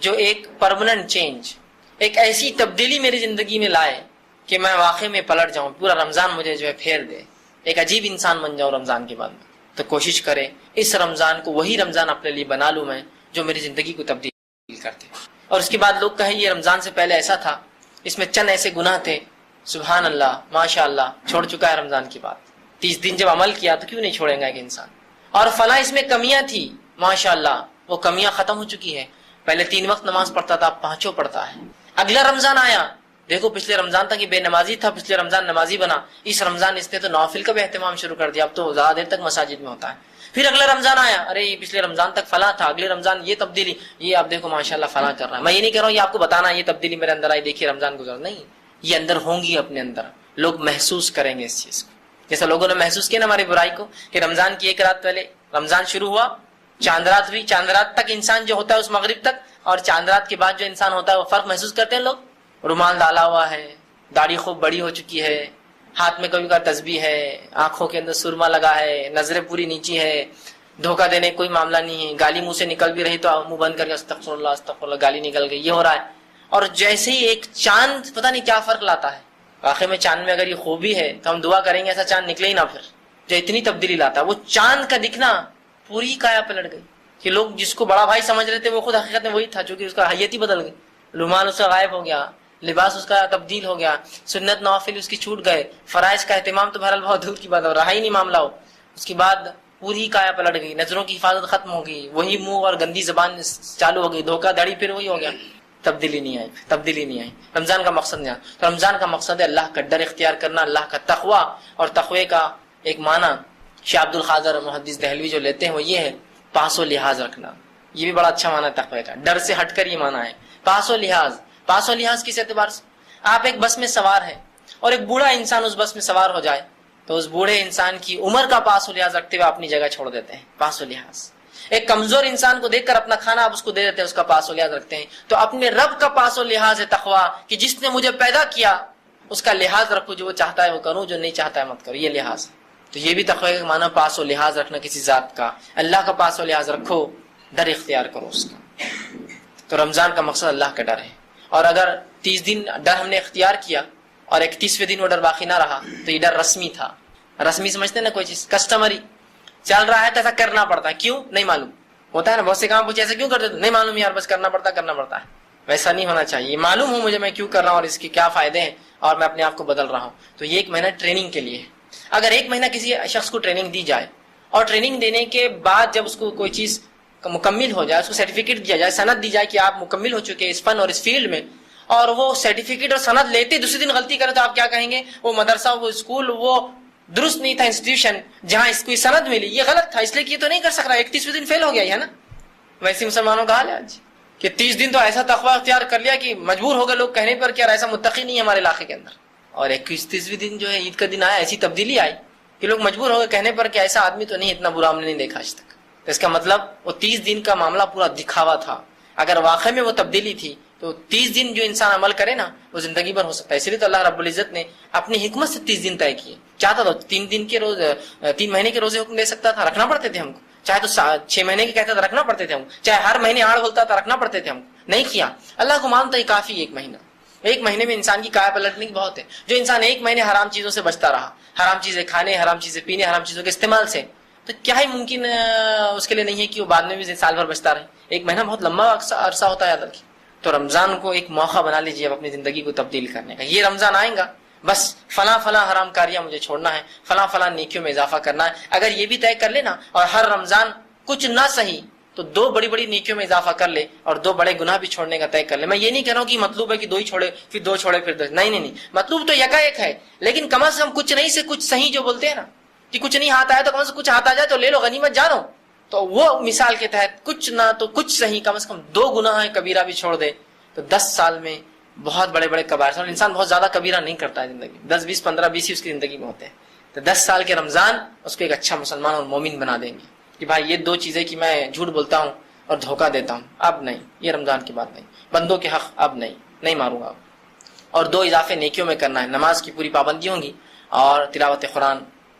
جو ایک پرماننٹ چینج، ایک ایسی تبدیلی میری زندگی میں لائے کہ میں واقعی میں پلٹ جاؤں، پورا رمضان مجھے جو ہے پھیر دے، ایک عجیب انسان بن جاؤں رمضان کے بعد میں۔ تو کوشش کرے اس رمضان کو وہی رمضان اپنے لیے بنا لوں میں جو میری زندگی کو تبدیل کرتے، اور اس کے بعد لوگ کہیں یہ رمضان سے پہلے ایسا تھا، اس میں چند ایسے گناہ تھے، سبحان اللہ ماشاء اللہ چھوڑ چکا ہے رمضان کے بعد۔ 30 دن جب عمل کیا تو کیوں نہیں چھوڑیں گا ایک انسان؟ اور فلاں اس میں کمیاں تھی، ماشاء اللہ وہ کمیاں ختم ہو چکی ہے، پہلے 3 وقت نماز پڑھتا تھا، 5 پڑھتا ہے۔ اگلا رمضان آیا، دیکھو پچھلے رمضان تک یہ بے نمازی تھا، پچھلے رمضان نمازی بنا، اس رمضان اس نے تو نوافل کا بھی اہتمام شروع کر دیا، اب تو زیادہ دیر تک مساجد میں ہوتا ہے۔ پھر اگلا رمضان آیا، ارے یہ پچھلے رمضان تک فلاں تھا، اگلے رمضان یہ تبدیلی، یہ آپ دیکھو ماشاءاللہ فلاں کر رہا ہے۔ میں یہ نہیں کہہ رہا ہوں یہ آپ کو بتانا یہ تبدیلی میرے اندر آئی، دیکھیے رمضان گزر، نہیں، یہ اندر ہوں گی، اپنے اندر لوگ محسوس کریں گے اس چیز کو، جیسا لوگوں نے محسوس کیا نا ہماری برائی کو، کہ رمضان کی ایک رات پہلے رمضان شروع ہوا، چاند رات ہوئی، چاند رات تک انسان جو ہوتا ہے اس مغرب تک، اور چاند رات کے بعد جو انسان ہوتا ہے وہ فرق محسوس کرتے ہیں لوگ۔ رومال ڈالا ہوا ہے، داڑھی خوب بڑی ہو چکی ہے، ہاتھ میں کبھی کا تسبیح ہے، آنکھوں کے اندر سرما لگا ہے، نظریں پوری نیچی ہے، دھوکہ دینے کوئی معاملہ نہیں ہے، گالی منہ سے نکل بھی رہی تو منہ بند کر کے استغفر اللہ استغفر اللہ، گالی نکل گئی، یہ ہو رہا ہے۔ اور جیسے ہی ایک چاند پتہ نہیں کیا فرق لاتا ہے، واقعی میں چاند میں اگر یہ خوبی ہے تو ہم دعا کریں گے ایسا چاند نکلے ہی نہ، پھر جو اتنی تبدیلی لاتا ہے وہ چاند کا دکھنا، پوری کایا پلٹ گئی کہ لوگ جس کو بڑا بھائی سمجھ رہے تھے وہ خود حقیقت میں وہی تھا، چونکہ اس کا حیت ہی بدل گئی، رومال اس کا غائب ہو گیا، لباس اس کا تبدیل ہو گیا، سنت نوافل اس کی چھوٹ گئے، فرائض کا اہتمام تو بہرحال بہت دور کی بات ہے، رہا ہی نہیں معاملہ ہو۔ اس کے بعد پوری کایا پلٹ گئی، نظروں کی حفاظت ختم ہو گئی، وہی منہ اور گندی زبان چالو ہو گئی، دھوکہ دھڑی پھر وہی ہو گیا، تبدیلی نہیں آئی، تبدیلی نہیں آئی۔ رمضان کا مقصد نہیں آیا، تو رمضان کا مقصد ہے اللہ کا ڈر اختیار کرنا، اللہ کا تقوی، اور تقوی کا ایک معنی شیخ عبد القادر محدث دہلوی جو لیتے ہیں وہ یہ ہے پاس و لحاظ رکھنا، یہ بھی بڑا اچھا معنی ہے تقوی کا، ڈر سے ہٹ کر یہ معنی ہے پاس و لحاظ۔ پاس و لحاظ کس اعتبار سے؟ آپ ایک بس میں سوار ہیں اور ایک بوڑھا انسان اس بس میں سوار ہو جائے تو اس بوڑھے انسان کی عمر کا پاس و لحاظ رکھتے ہوئے اپنی جگہ چھوڑ دیتے ہیں، پاس و لحاظ۔ ایک کمزور انسان کو دیکھ کر اپنا کھانا آپ اس کو دے دیتے ہیں، اس کا پاس و لحاظ رکھتے ہیں۔ تو اپنے رب کا پاس و لحاظ ہے تقوی، کہ جس نے مجھے پیدا کیا اس کا لحاظ رکھو، جو وہ چاہتا ہے وہ کرو، جو نہیں چاہتا ہے مت کرو، یہ لحاظ ہے۔ تو یہ بھی تقوی کا معنی پاس و لحاظ رکھنا کسی ذات کا، اللہ کا پاس و لحاظ رکھو، ڈر اختیار کرو اس کا۔ تو رمضان کا مقصد اللہ کا ڈر ہے، اور اگر 30 دن ڈر ہم نے اختیار کیا اور 31ویں دن وہ ڈر باقی نہ رہا تو یہ ڈر رسمی تھا۔ رسمی سمجھتے ہیں نا، کوئی چیز کسٹمری چل رہا ہے تو ایسا کرنا پڑتا ہے، کیوں نہیں معلوم ہوتا ہے نا، بہت سے کام پوچھے ایسا کیوں کرتے نہیں معلوم یار، بس کرنا پڑتا ہے۔ ویسا نہیں ہونا چاہیے، معلوم ہو مجھے میں کیوں کر رہا ہوں اور اس کے کیا فائدے ہیں اور میں اپنے آپ کو بدل رہا ہوں۔ تو یہ 1 مہینہ ٹریننگ کے لیے ہے۔ اگر 1 مہینہ کسی شخص کو ٹریننگ دی جائے اور ٹریننگ دینے کے بعد جب اس کو کوئی چیز مکمل ہو جائے، اس کو سرٹیفکیٹ دیا جائے، سند دی جائے کہ آپ مکمل ہو چکے اس فن اور اس فیلڈ میں، اور وہ سرٹیفکیٹ اور سند لیتے دوسرے دن غلطی کرے تو آپ کیا کہیں گے؟ وہ مدرسہ، وہ اسکول، وہ درست نہیں تھا، انسٹیٹیوشن جہاں اس کو سند ملی یہ غلط تھا، اس لیے کہ یہ تو نہیں کر سک رہا، 31ویں دن فیل ہو گیا ہے نا۔ ویسے مسلمانوں کا حال ہے آج کہ 30 دن تو ایسا تقوی اختیار کر لیا کہ مجبور ہو گئے لوگ کہنے پر کہ یار ایسا متقی نہیں ہے ہمارے علاقے کے اندر، اور 31ویں دن جو ہے عید کا دن آیا، ایسی تبدیلی آئی کہ لوگ مجبور ہو گئے کہنے پر کہ ایسا آدمی تو نہیں، اتنا برا ہم نے نہیں دیکھا آج تک۔ تو اس کا مطلب وہ 30 دن کا معاملہ پورا دکھاوا تھا، اگر واقعی میں وہ تبدیلی تھی تو 30 دن جو انسان عمل کرے نا وہ زندگی بھر ہو سکتا ہے۔ اس لیے تو اللہ رب العزت نے اپنی حکمت سے 30 دن طے کیے، چاہتا تو 3 مہینے کے روزے حکم دے سکتا تھا، رکھنا پڑتے تھے ہم کو، چاہے تو 6 مہینے کے کہتا تھا رکھنا پڑتے تھے ہم کو، چاہے ہر مہینے آڑ بولتا تھا رکھنا پڑتے تھے ہم کو، نہیں کیا۔ اللہ کو مانتا ہی کافی 1 مہینہ، 1 مہینے میں انسان کی کایا پلٹنے کی بہت ہے۔ جو انسان 1 مہینے حرام چیزوں سے بچتا رہا، حرام چیزیں کھانے، حرام چیزیں پینے، حرام چیزوں کے استعمال سے، تو کیا ہی ممکن اس کے لیے نہیں ہے کہ وہ بعد میں بھی سال بھر بچتا رہے۔ 1 مہینہ بہت لمبا عرصہ ہوتا ہے یاد رکھیے۔ تو رمضان کو ایک موقع بنا لیجیے اب اپنی زندگی کو تبدیل کرنے کا۔ یہ رمضان آئے گا بس فلاں حرام کاریاں مجھے چھوڑنا ہے، فلاں نیکیوں میں اضافہ کرنا ہے، اگر یہ بھی طے کر لینا اور ہر رمضان کچھ نہ صحیح تو 2 بڑی نیکیوں میں اضافہ کر لے اور 2 بڑے گناہ بھی چھوڑنے کا طے کر لے۔ میں یہ نہیں کہہ رہا ہوں کہ مطلوب ہے کہ 2 ہی چھوڑے پھر 2 چھوڑے پھر 2، نہیں، مطلوب تو یکایک ہے، لیکن کم از کم کچھ نہیں سے کچھ صحیح جو بولتے ہیں نا کہ کچھ نہیں ہاتھ آیا تو کم از کم کچھ ہاتھ آ جائے تو لے لو، غنیمت جانو۔ تو وہ مثال کے تحت کچھ نہ تو کچھ صحیح، کم از کم 2 گناہ کبیرہ بھی چھوڑ دے تو 10 سال میں بہت بڑے کبائر۔ انسان بہت زیادہ کبیرہ نہیں کرتا ہے زندگی میں، 10 20 15 20 ہی اس کی زندگی میں ہوتے ہیں۔ تو 10 سال کے رمضان اس کو ایک اچھا مسلمان اور مومن بنا دیں گے کہ بھائی یہ 2 چیزیں کہ میں جھوٹ بولتا ہوں اور دھوکہ دیتا ہوں، اب نہیں، یہ رمضان کی بات نہیں، بندوں کے حق اب نہیں ماروں گا، اور 2 اضافے نیکیوں میں کرنا ہے، نماز کی پوری پابندی ہوں گی اور تلاوت قرآن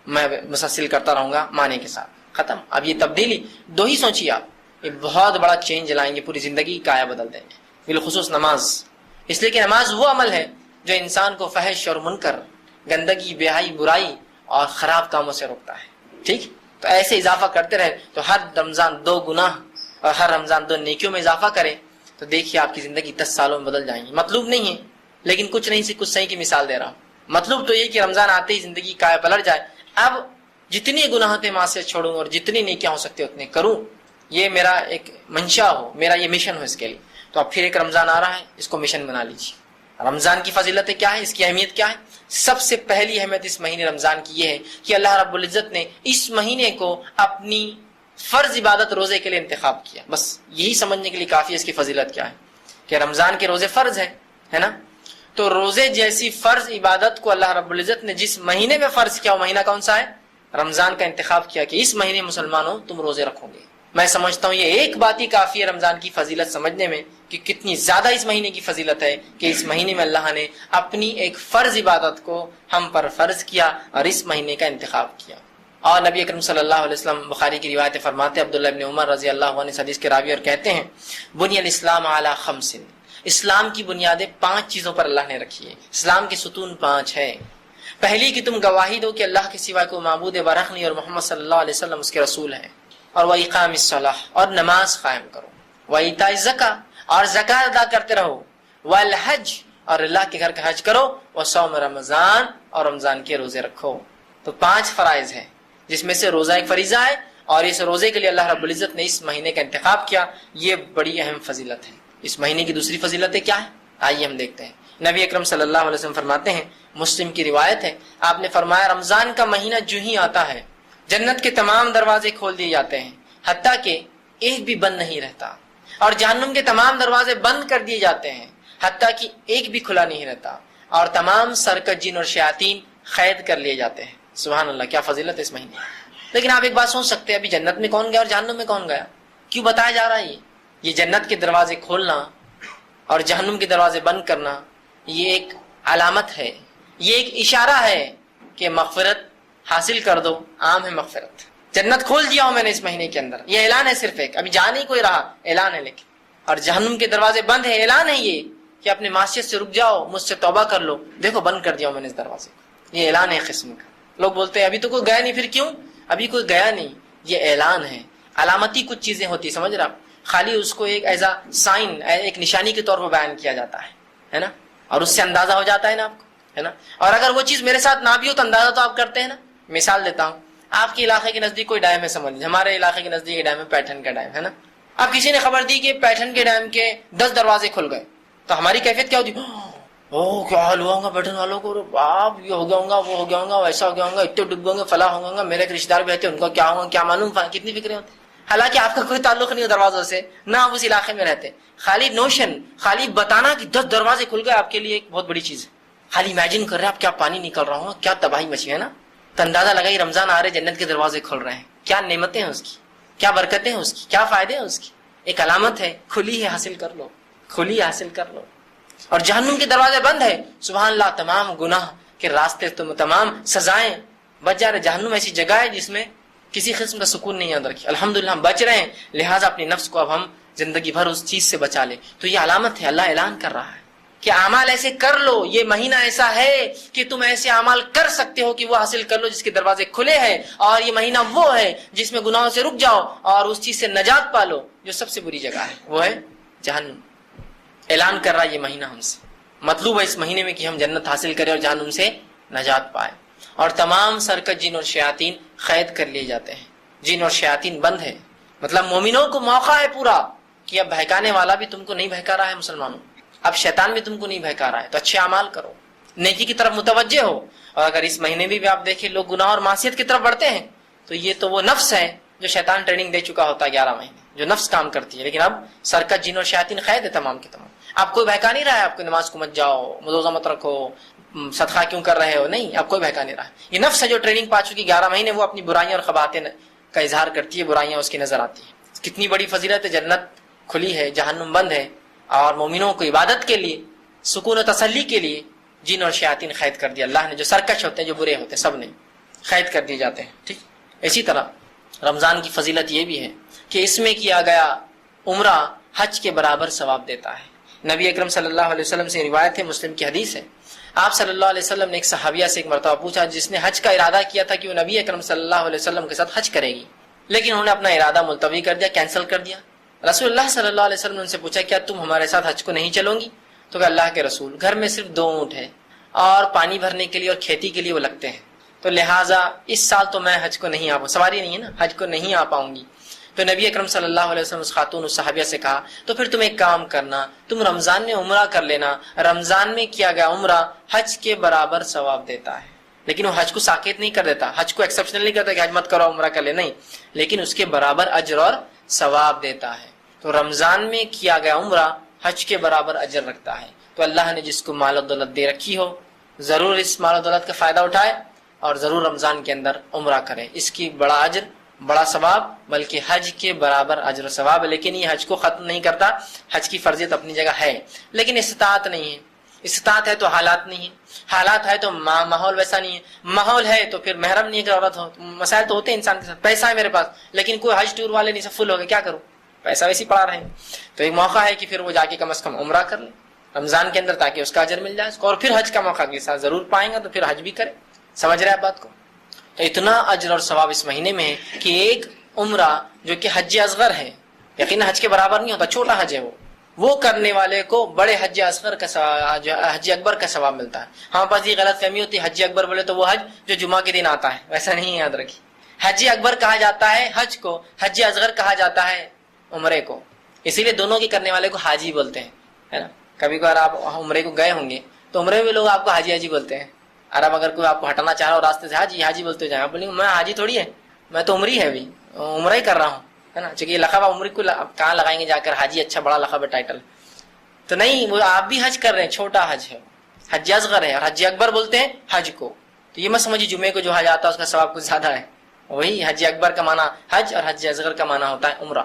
میں مسلسل کرتا رہوں گا معنی کے ساتھ، ختم۔ اب یہ تبدیلی 2 ہی سوچیے آپ، یہ بہت بڑا چینج لائیں گے، پوری زندگی کی کایا بدل دیں گے، بالخصوص نماز۔ اس لیے کہ نماز وہ عمل ہے جو انسان کو فحش اور منکر، گندگی، بے-حیائی، برائی اور خراب کاموں سے روکتا ہے، ٹھیک؟ تو ایسے اضافہ کرتے رہے تو ہر رمضان 2 گناہ اور ہر رمضان 2 نیکیوں میں اضافہ کرے تو دیکھیے آپ کی زندگی 10 سالوں میں بدل جائیں گی۔ مطلوب نہیں ہے لیکن کچھ نہیں سے کچھ صحیح کی مثال دے رہا ہوں۔ مطلب تو یہ کہ رمضان آتے ہی زندگی کایا پلٹ جائے، اب جتنی گناہ تھے معاصی چھوڑوں اور جتنی نیکیاں ہو سکتے اتنے کروں، یہ میرا ایک منشا ہو، میرا یہ مشن ہو اس کے لیے۔ تو اب پھر ایک رمضان آ رہا ہے، اس کو مشن بنا لیجیے۔ رمضان کی فضیلتیں کیا ہے، اس کی اہمیت کیا ہے؟ سب سے پہلی اہمیت اس مہینے رمضان کی یہ ہے کہ اللہ رب العزت نے اس مہینے کو اپنی فرض عبادت روزے کے لیے انتخاب کیا۔ بس یہی سمجھنے کے لیے کافی ہے اس کی فضیلت کیا ہے کہ رمضان کے روزے فرض ہے نا۔ تو روزے جیسی فرض عبادت کو اللہ رب العزت نے جس مہینے میں فرض کیا، وہ مہینہ کون سا ہے؟ رمضان کا انتخاب کیا کہ اس مہینے مسلمانوں تم روزے رکھو گے۔ میں سمجھتا ہوں یہ ایک بات ہی کافی ہے رمضان کی فضیلت سمجھنے میں کہ کتنی زیادہ اس مہینے کی فضیلت ہے کہ اس مہینے میں اللہ نے اپنی ایک فرض عبادت کو ہم پر فرض کیا اور اس مہینے کا انتخاب کیا۔ اور نبی اکرم صلی اللہ علیہ وسلم بخاری کی روایت فرماتے ہیں، عبداللہ ابن عمر رضی اللہ عنہ حدیث کے راوی اور کہتے ہیں، بنی الاسلام علی 5، اسلام کی بنیادیں 5 چیزوں پر اللہ نے رکھی ہے۔ اسلام کے ستون 5 ہے۔ پہلی کہ تم گواہی دو کہ اللہ کے سوا کوئی معبود برحق نہیں اور محمد صلی اللہ علیہ وسلم اس کے رسول ہیں، اور وَإِقَامِ الصَّلَاةِ اور نماز قائم کرو، وَإِيتَاءِ الزَّكَاةِ اور زکات ادا کرتے رہو، وَالْحَجِّ اور اللہ کے گھر کا حج کرو، وَصَوْمِ رمضان اور رمضان کے روزے رکھو۔ تو 5 فرائض ہیں جس میں سے روزہ ایک فریضہ ہے، اور اس روزے کے لیے اللہ رب العزت نے اس مہینے کا انتخاب کیا، یہ بڑی اہم فضیلت ہے۔ اس مہینے کی دوسری فضیلتیں کیا ہیں؟ آئیے ہم دیکھتے ہیں۔ نبی اکرم صلی اللہ علیہ وسلم فرماتے ہیں، مسلم کی روایت ہے، آپ نے فرمایا رمضان کا مہینہ جو ہی آتا ہے جنت کے تمام دروازے کھول دیے جاتے ہیں حتیٰ کہ ایک بھی بند نہیں رہتا، اور جہنم کے تمام دروازے بند کر دیے جاتے ہیں حتیٰ کہ ایک بھی کھلا نہیں رہتا، اور تمام سرکش جن اور شیاطین قید کر لیے جاتے ہیں۔ سبحان اللہ، کیا فضیلت ہے اس مہینے۔ لیکن آپ ایک بات سوچ سکتے ہیں، ابھی جنت میں کون گیا اور جہنم میں کون گیا؟ کیوں بتایا جا رہا ہے یہ جنت کے دروازے کھولنا اور جہنم کے دروازے بند کرنا یہ ایک علامت ہے یہ ایک اشارہ ہے کہ مغفرت حاصل کر دو، عام ہے مغفرت، جنت کھول دیا ہوں میں نے اس مہینے کے اندر، یہ اعلان ہے صرف ایک، ابھی جا نہیں کوئی رہا، اعلان ہے لیکن، اور جہنم کے دروازے بند ہیں، اعلان ہے یہ کہ اپنے معصیت سے رک جاؤ، مجھ سے توبہ کر لو، دیکھو بند کر دیا ہوں میں نے اس دروازے کو، یہ اعلان ہے قسم کا۔ لوگ بولتے ہیں ابھی تو کوئی گیا نہیں، پھر کیوں؟ ابھی کوئی گیا نہیں، یہ اعلان ہے، علامتی کچھ چیزیں ہوتی، سمجھ رہا، خالی اس کو ایک ایز اے سائن، ایک نشانی کے طور پر بیان کیا جاتا ہے نا، اور اس سے اندازہ ہو جاتا ہے نا آپ کو، ہے نا، اور اگر وہ چیز میرے ساتھ نہ بھی ہو تو اندازہ تو آپ کرتے ہیں نا۔ مثال دیتا ہوں، آپ کے علاقے کے نزدیک کوئی ڈیم ہے، سمجھ لیجیے ہمارے علاقے کے نزدیک ڈیم ہے، پیٹھن کا ڈیم ہے نا، اب کسی نے خبر دی کہ پیٹھن کے ڈیم کے 10 دروازے کھل گئے، تو ہماری کیفیت کیا ہوتی؟ اوہ کیا حال ہوا ہوگا پیٹھن والوں کو، باپ یہ ہو گیا ہوگا، وہ ہو گیا ہوگا، ویسا ہو گیا ہوگا، اتنے ڈوب گئے ہوں گے، فلاں ہو گیا ہوگا، میرے رشتے دار بھی رہتے ان کا کیا ہوگا کیا معلوم، کتنی فکریں ہوتی، حالانکہ آپ کا کوئی تعلق نہیں ہو دروازوں سے، نہ آپ اس علاقے میں رہتے، خالی نوشن، خالی بتانا کہ 10 دروازے کھل گئے آپ کے لیے ایک بہت بڑی چیز ہے، خالی امیجن کر رہے ہیں آپ کیا پانی نکل رہا ہوگا، کیا تباہی مچی ہے نا، تو اندازہ لگائی رمضان آ رہے، جنت کے دروازے کھل رہے ہیں، کیا نعمتیں ہیں اس کی، کیا برکتیں ہیں اس کی، کیا فائدے ہیں اس کی، ایک علامت ہے، کھلی ہے حاصل کر لو، کھلی حاصل کر لو۔ اور جہنم کے دروازے بند ہے، سبحان اللہ، تمام گناہ کے راستے، تمام سزائیں بچ جا رہے، جہنم ایسی جگہ ہے جس میں کسی قسم کا سکون نہیں یاد رکھی، الحمدللہ ہم بچ رہے ہیں، لہٰذا اپنی نفس کو اب ہم زندگی بھر اس چیز سے بچا لیں، تو یہ علامت ہے، اللہ اعلان کر رہا ہے کہ اعمال ایسے کر لو، یہ مہینہ ایسا ہے کہ تم ایسے اعمال کر سکتے ہو کہ وہ حاصل کر لو جس کے دروازے کھلے ہیں، اور یہ مہینہ وہ ہے جس میں گناہوں سے رک جاؤ اور اس چیز سے نجات پالو جو سب سے بری جگہ ہے، وہ ہے جہنم۔ اعلان کر رہا ہے یہ مہینہ ہم سے، مطلوب ہے اس مہینے میں کہ ہم جنت حاصل کریں اور جہنم سے نجات پائے، اور تمام سرکت جن اور شیاطین قید کر لیے جاتے ہیں، جن اور شیاطین بند ہے، مطلب مومنوں کو موقع ہے پورا کہ اب بہکانے والا بھی تم کو نہیں بہکا رہا ہے مسلمانوں، اب شیطان بھی تم کو نہیں بہکا رہا ہے، تو اچھے اعمال کرو، نیکی کی طرف متوجہ ہو، اور اگر اس مہینے بھی آپ دیکھیں لوگ گناہ اور معصیت کی طرف بڑھتے ہیں تو یہ تو وہ نفس ہے جو شیطان ٹریننگ دے چکا ہوتا ہے 11 مہینے، جو نفس کام کرتی ہے، لیکن اب سرکت جن اور شیاطین قید ہے تمام کے تمام، آپ کوئی بہکا نہیں رہا ہے، آپ کو نماز کو مت جاؤ، روزہ مت رکھو، صدقہ کیوں کر رہے ہو، نہیں، آپ کوئی بہکا نہیں رہا ہے، یہ نفس ہے جو ٹریننگ پا چکی 11 مہینے، وہ اپنی برائیاں اور خباثیں کا اظہار کرتی ہے، برائیاں اس کی نظر آتی ہیں، کتنی بڑی فضیلت ہے، جنت کھلی ہے، جہنم بند ہے، اور مومنوں کو عبادت کے لیے، سکون و تسلی کے لیے جن اور شیاطین قید کر دیا اللہ نے، جو سرکش ہوتے ہیں، جو برے ہوتے ہیں، سب نے قید کر دیے جاتے ہیں، ٹھیک۔ اسی طرح رمضان کی فضیلت یہ بھی ہے کہ اس میں کیا گیا عمرہ حج کے برابر ثواب دیتا ہے۔ نبی اکرم صلی اللہ علیہ وسلم سے روایت ہے، مسلم کی حدیث ہے، آپ صلی اللہ علیہ وسلم نے ایک صحابیہ سے ایک مرتبہ پوچھا جس نے حج کا ارادہ کیا تھا کہ وہ نبی اکرم صلی اللہ علیہ وسلم کے ساتھ حج کرے گی، لیکن انہوں نے اپنا ارادہ ملتوی کر دیا، کینسل کر دیا۔ رسول اللہ صلی اللہ علیہ وسلم نے ان سے پوچھا کیا تم ہمارے ساتھ حج کو نہیں چلو گی؟ تو کہ اللہ کے رسول، گھر میں صرف 2 اونٹ ہے اور پانی بھرنے کے لیے اور کھیتی کے لیے وہ لگتے ہیں، تو لہٰذا اس سال تو میں حج کو نہیں آ پاؤں، سواری نہیں ہے نا، حج کو نہیں آ پاؤں گی۔ تو نبی اکرم صلی اللہ علیہ وسلم اس خاتون اس صحابیہ سے کہا تو پھر تم ایک کام کرنا، تم رمضان میں عمرہ کر لینا، رمضان میں کیا گیا عمرہ حج کے برابر ثواب دیتا ہے، لیکن وہ حج کو ساکت نہیں کر دیتا، حج کو ایکسپشنل نہیں کرتا کہ حج مت کرو عمرہ کر لے، نہیں، لیکن اس کے برابر اجر اور ثواب دیتا ہے۔ تو رمضان میں کیا گیا عمرہ حج کے برابر اجر رکھتا ہے، تو اللہ نے جس کو مال و دولت دے رکھی ہو ضرور اس مال و دولت کا فائدہ اٹھائے اور ضرور رمضان کے اندر عمرہ کرے، اس کی بڑا اجر، بڑا ثواب، بلکہ حج کے برابر اجر و ثواب ہے۔ لیکن یہ حج کو ختم نہیں کرتا، حج کی فرضیت اپنی جگہ ہے، لیکن استطاعت نہیں ہے، استطاعت ہے تو حالات نہیں ہے، حالات ہے تو ماحول ویسا نہیں ہے، ماحول ہے تو پھر محرم نہیں ہے کہ عورت ہو، مسائل تو ہوتے ہیں انسان کے ساتھ، پیسہ ہے میرے پاس لیکن کوئی حج ٹور والے نہیں، سب فل ہو گئے، کیا کروں، پیسہ ویسے پڑا رہے، تو ایک موقع ہے کہ پھر وہ جا کے کم از کم عمرہ کر لے رمضان کے اندر تاکہ اس کا اجر مل جائے اس کو، اور پھر حج کا موقع کے ساتھ ضرور پائیں گا تو پھر حج بھی کرے، سمجھ رہے ہیں بات کو؟ تو اتنا اجر اور ثواب اس مہینے میں ہے کہ ایک عمرہ جو کہ حج اصغر ہے، یقینا حج کے برابر نہیں ہوتا، چھوٹا حج ہے وہ کرنے والے کو بڑے حج اصغر کا حج اکبر کا ثواب ملتا ہے۔ ہمارے پاس یہ غلط فہمی ہوتی ہے حج اکبر بولے تو وہ حج جو جمعہ کے دن آتا ہے، ویسا نہیں، یاد رکھیے حج اکبر کہا جاتا ہے حج کو، حج اصغر کہا جاتا ہے عمرے کو، اسی لیے دونوں کے کرنے والے کو حاجی بولتے ہیں، ہے نا۔ کبھی کبھار آپ عمرے کو گئے ہوں گے تو عمرے میں لوگ آپ کو حاجی حاجی بولتے ہیں، اور اب اگر کوئی آپ کو ہٹانا چاہ رہا ہو راستے سے، حاجی حاجی بولتے جائیں، آپ بولیں گے میں حاجی تھوڑی ہے، میں تو عمری ہے، ابھی عمرہ ہی کر رہا ہوں، ہے نا، چونکہ یہ لقب عمری کو کہاں لگائیں گے جا کر، حاجی اچھا بڑا لقب ہے، ٹائٹل تو نہیں، وہ آپ بھی حج کر رہے ہیں، چھوٹا حج ہے، حج اصغر ہے، اور حج اکبر بولتے ہیں حج کو، تو یہ مت سمجھیے جمعے کو جو حج آتا ہے اس کا ثواب کچھ زیادہ ہے، وہی حج اکبر کا معنی حج اور حج اصغر کا معنی ہوتا ہے عمرہ،